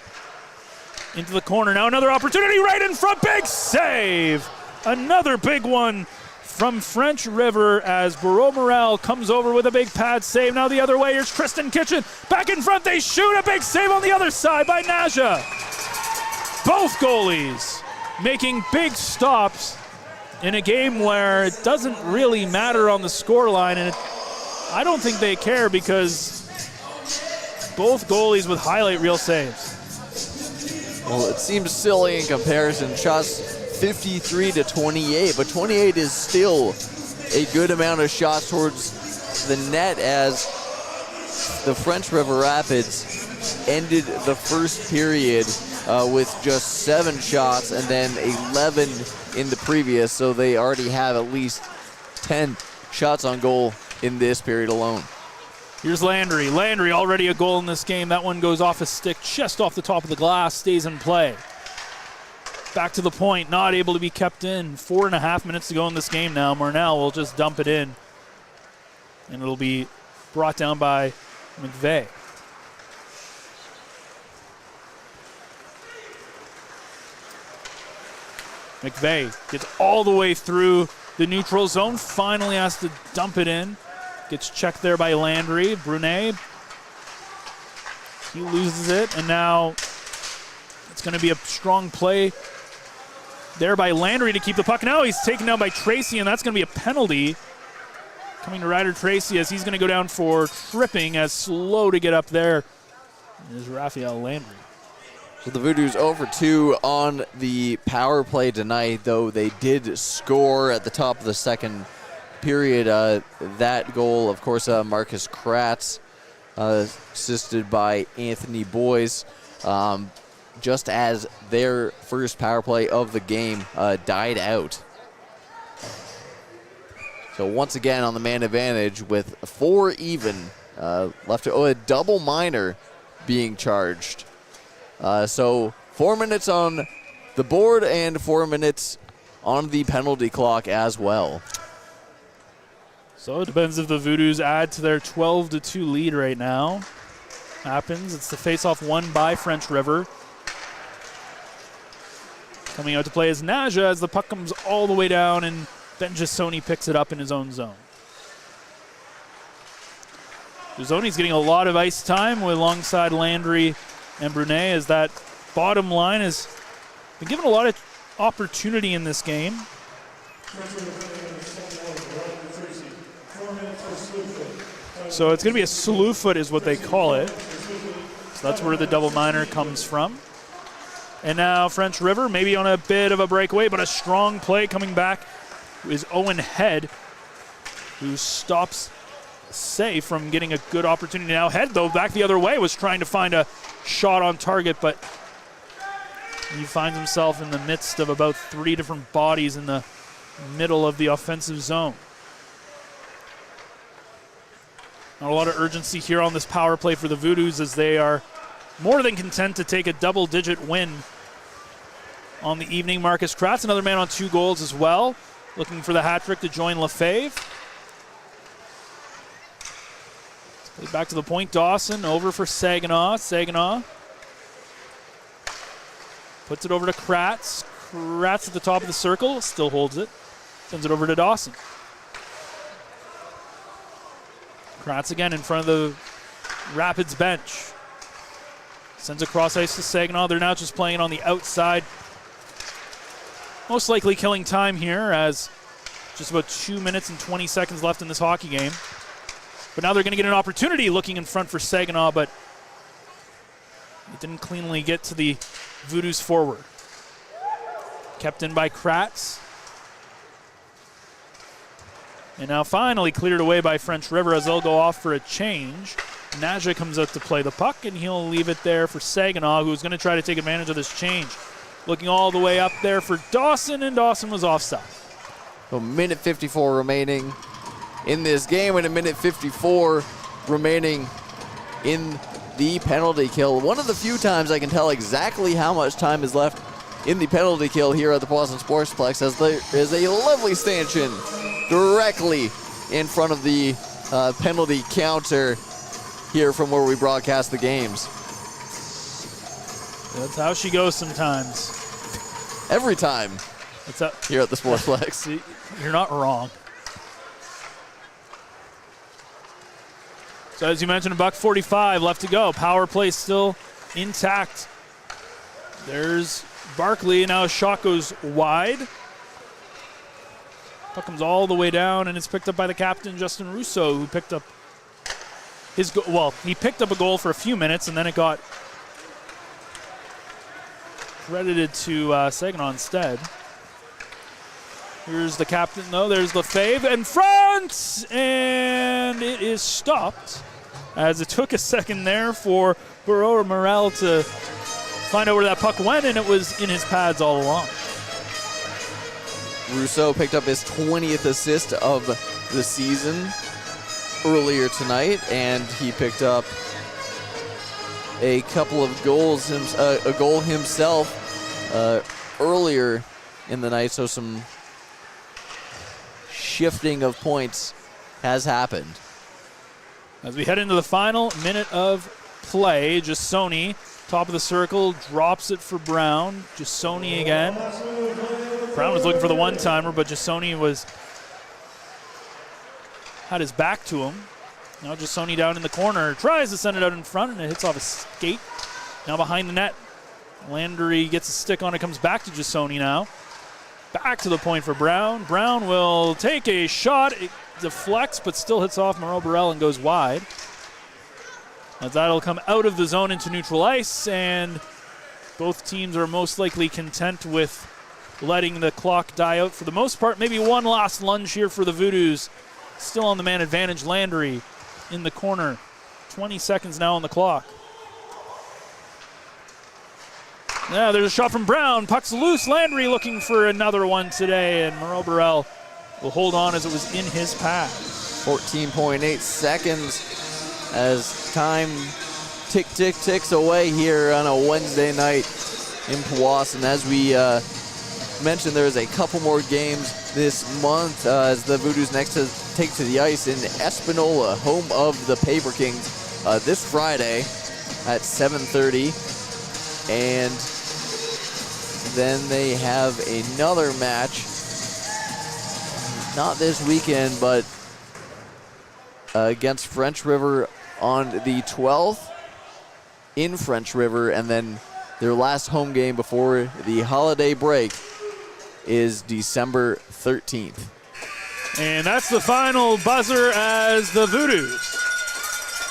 Into the corner now, another opportunity right in front, big save! Another big one from French River as Barreau Morel comes over with a big pad save. Now the other way, here's Tristan Kitchen. Back in front, they shoot, a big save on the other side by Naja. Both goalies making big stops in a game where it doesn't really matter on the scoreline, and I don't think they care because both goalies with highlight reel saves. Well, it seems silly in comparison. Shots 53 to 28, but 28 is still a good amount of shots towards the net as the French River Rapids ended the first period with just 7 shots and then 11 in the previous, so they already have at least 10 shots on goal in this period alone. Here's Landry. Landry already a goal in this game. That one goes off his stick just off the top of the glass, stays in play. Back to the point, not able to be kept in. 4.5 minutes to go in this game now. Marnell will just dump it in, and it'll be brought down by McVeigh. McVeigh gets all the way through the neutral zone, finally has to dump it in. Gets checked there by Landry. Brunet, he loses it, and now it's going to be a strong play there by Landry to keep the puck. Now he's taken down by Tracy, and that's going to be a penalty coming to Ryder Tracy as he's going to go down for tripping, as slow to get up there is Raphael Landry. So the Voodoos 0-for-2 on the power play tonight, though they did score at the top of the second period. That goal, of course, Marcus Kratz, assisted by Anthony Boyce, just as their first power play of the game died out. So once again on the man advantage with 4 even left to a double minor being charged. So 4 minutes on the board and 4 minutes on the penalty clock as well. So it depends if the Voodoos add to their 12-2 lead right now. Happens. It's the face-off won by French River. Coming out to play is Naja as the puck comes all the way down, and Ben Gisoni picks it up in his own zone. Gisoni's getting a lot of ice time alongside Landry and Brunet, as that bottom line has been given a lot of opportunity in this game. So it's going to be a slew foot is what they call it. So that's where the double minor comes from. And now French River maybe on a bit of a breakaway, but a strong play coming back is Owen Head, who stops Say from getting a good opportunity. Now Head, though, back the other way, was trying to find a shot on target, but he finds himself in the midst of about 3 different bodies in the middle of the offensive zone. Not a lot of urgency here on this power play for the Voodoos, as they are more than content to take a double-digit win on the evening. Marcus Kratz, another man on 2 goals as well, looking for the hat trick to join Lefebvre. Back to the point, Dawson over for Saginaw. Saginaw puts it over to Kratz. Kratz at the top of the circle, still holds it. Sends it over to Dawson. Kratz again in front of the Rapids bench. Sends across ice to Saginaw. They're now just playing it on the outside. Most likely killing time here, as just about 2 minutes and 20 seconds left in this hockey game. But now they're going to get an opportunity looking in front for Saginaw, but it didn't cleanly get to the Voodoos forward. Kept in by Kratz. And now finally cleared away by French River as they'll go off for a change. Naja comes out to play the puck, and he'll leave it there for Saginaw, who's going to try to take advantage of this change. Looking all the way up there for Dawson, and Dawson was offside. A minute 54 remaining in this game, and a minute 54 remaining in the penalty kill. One of the few times I can tell exactly how much time is left in the penalty kill here at the Powassan Sportsplex, as there is a lovely stanchion directly in front of the penalty counter here from where we broadcast the games. That's how she goes sometimes. Every time here at the Sportsplex. You're not wrong. So as you mentioned, $1:45 left to go. Power play still intact. There's Barkley. Now a shot goes wide. Puck comes all the way down, and it's picked up by the captain, Justin Russo, who picked up his he picked up a goal for a few minutes, and then it got credited to Saginaw instead. Here's the captain, though. There's Lefebvre in front, and it is stopped as it took a second there for Barreau Morel to find out where that puck went, and it was in his pads all along. Rousseau picked up his 20th assist of the season earlier tonight, and he picked up a couple of goals, a goal himself earlier in the night, so some shifting of points has happened. As we head into the final minute of play, Jasoni, top of the circle, drops it for Brown. Jasoni again. Brown was looking for the one-timer, but Jasoni had his back to him. Now Jasoni down in the corner, tries to send it out in front, and it hits off a skate. Now behind the net, Landry gets a stick on it, comes back to Jasoni now. Back to the point for Brown. Brown will take a shot. It deflects, but still hits off Moreau Burrell and goes wide. As that'll come out of the zone into neutral ice, and both teams are most likely content with letting the clock die out for the most part. Maybe one last lunge here for the Voodoos. Still on the man advantage. Landry in the corner. 20 seconds now on the clock. Yeah, there's a shot from Brown. Puck's loose. Landry looking for another one today, and Moreau Burrell will hold on as it was in his path. 14.8 seconds as time ticks away here on a Wednesday night in Powassan. As we mentioned, there's a couple more games this month as the Voodoos next take to the ice in Espanola, home of the Paper Kings, this Friday at 7:30. And then they have another match, not this weekend, but against French River on the 12th in French River, and then their last home game before the holiday break is December 13th. And that's the final buzzer as the Voodoos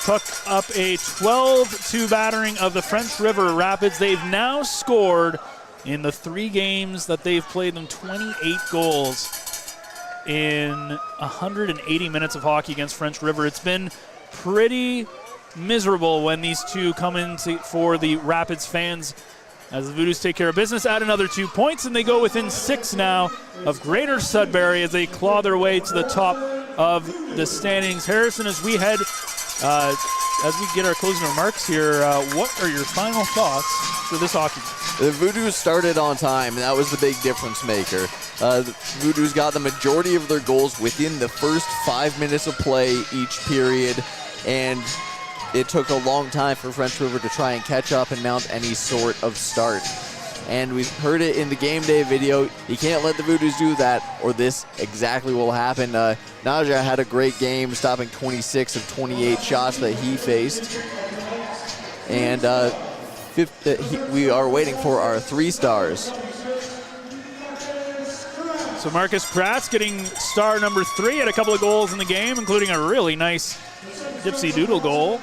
took up a 12-2 battering of the French River Rapids. They've now scored in the 3 games that they've played them 28 goals in 180 minutes of hockey against French River. It's been pretty miserable when these two come in for the Rapids fans, as the Voodoos take care of business, add another 2 points, and they go within 6 now of Greater Sudbury as they claw their way to the top of the standings. Harrison, as we head, as we get our closing remarks here, what are your final thoughts for this hockey game? The Voodoos started on time, and that was the big difference maker. The Voodoos got the majority of their goals within the first 5 minutes of play each period, and it took a long time for French River to try and catch up and mount any sort of start. And we heard it in the game day video. You can't let the Voodoos do that, or this exactly will happen. Naja had a great game, stopping 26 of 28 shots that he faced. And we are waiting for our 3 stars. So Marcus Pratt's getting star number 3, had a couple of goals in the game, including a really nice Dipsy Doodle goal.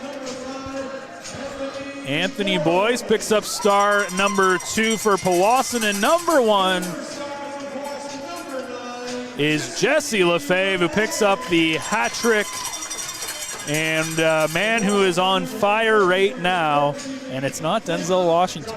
Anthony Boyce picks up star number 2 for Powassan, and number 1 is Jesse Lefebvre, who picks up the hat trick. And a man who is on fire right now, and it's not Denzel Washington.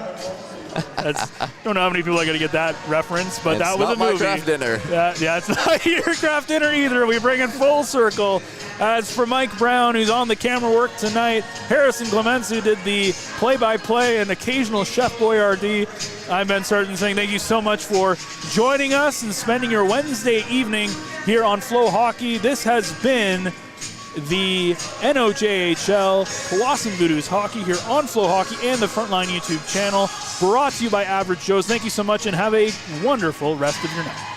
Don't know how many people are going to get that reference, but that was a movie. It's not my craft dinner. Yeah, it's not your craft dinner either. We bring it full circle. As for Mike Brown, who's on the camera work tonight, Harrison Clements, who did the play-by-play and occasional Chef Boyardee, I'm Ben Sargent saying thank you so much for joining us and spending your Wednesday evening here on Flow Hockey. This has been the NOJHL Powassan Voodoos Hockey here on Flow Hockey and the Frontline YouTube channel, brought to you by Average Joe's. Thank you so much and have a wonderful rest of your night.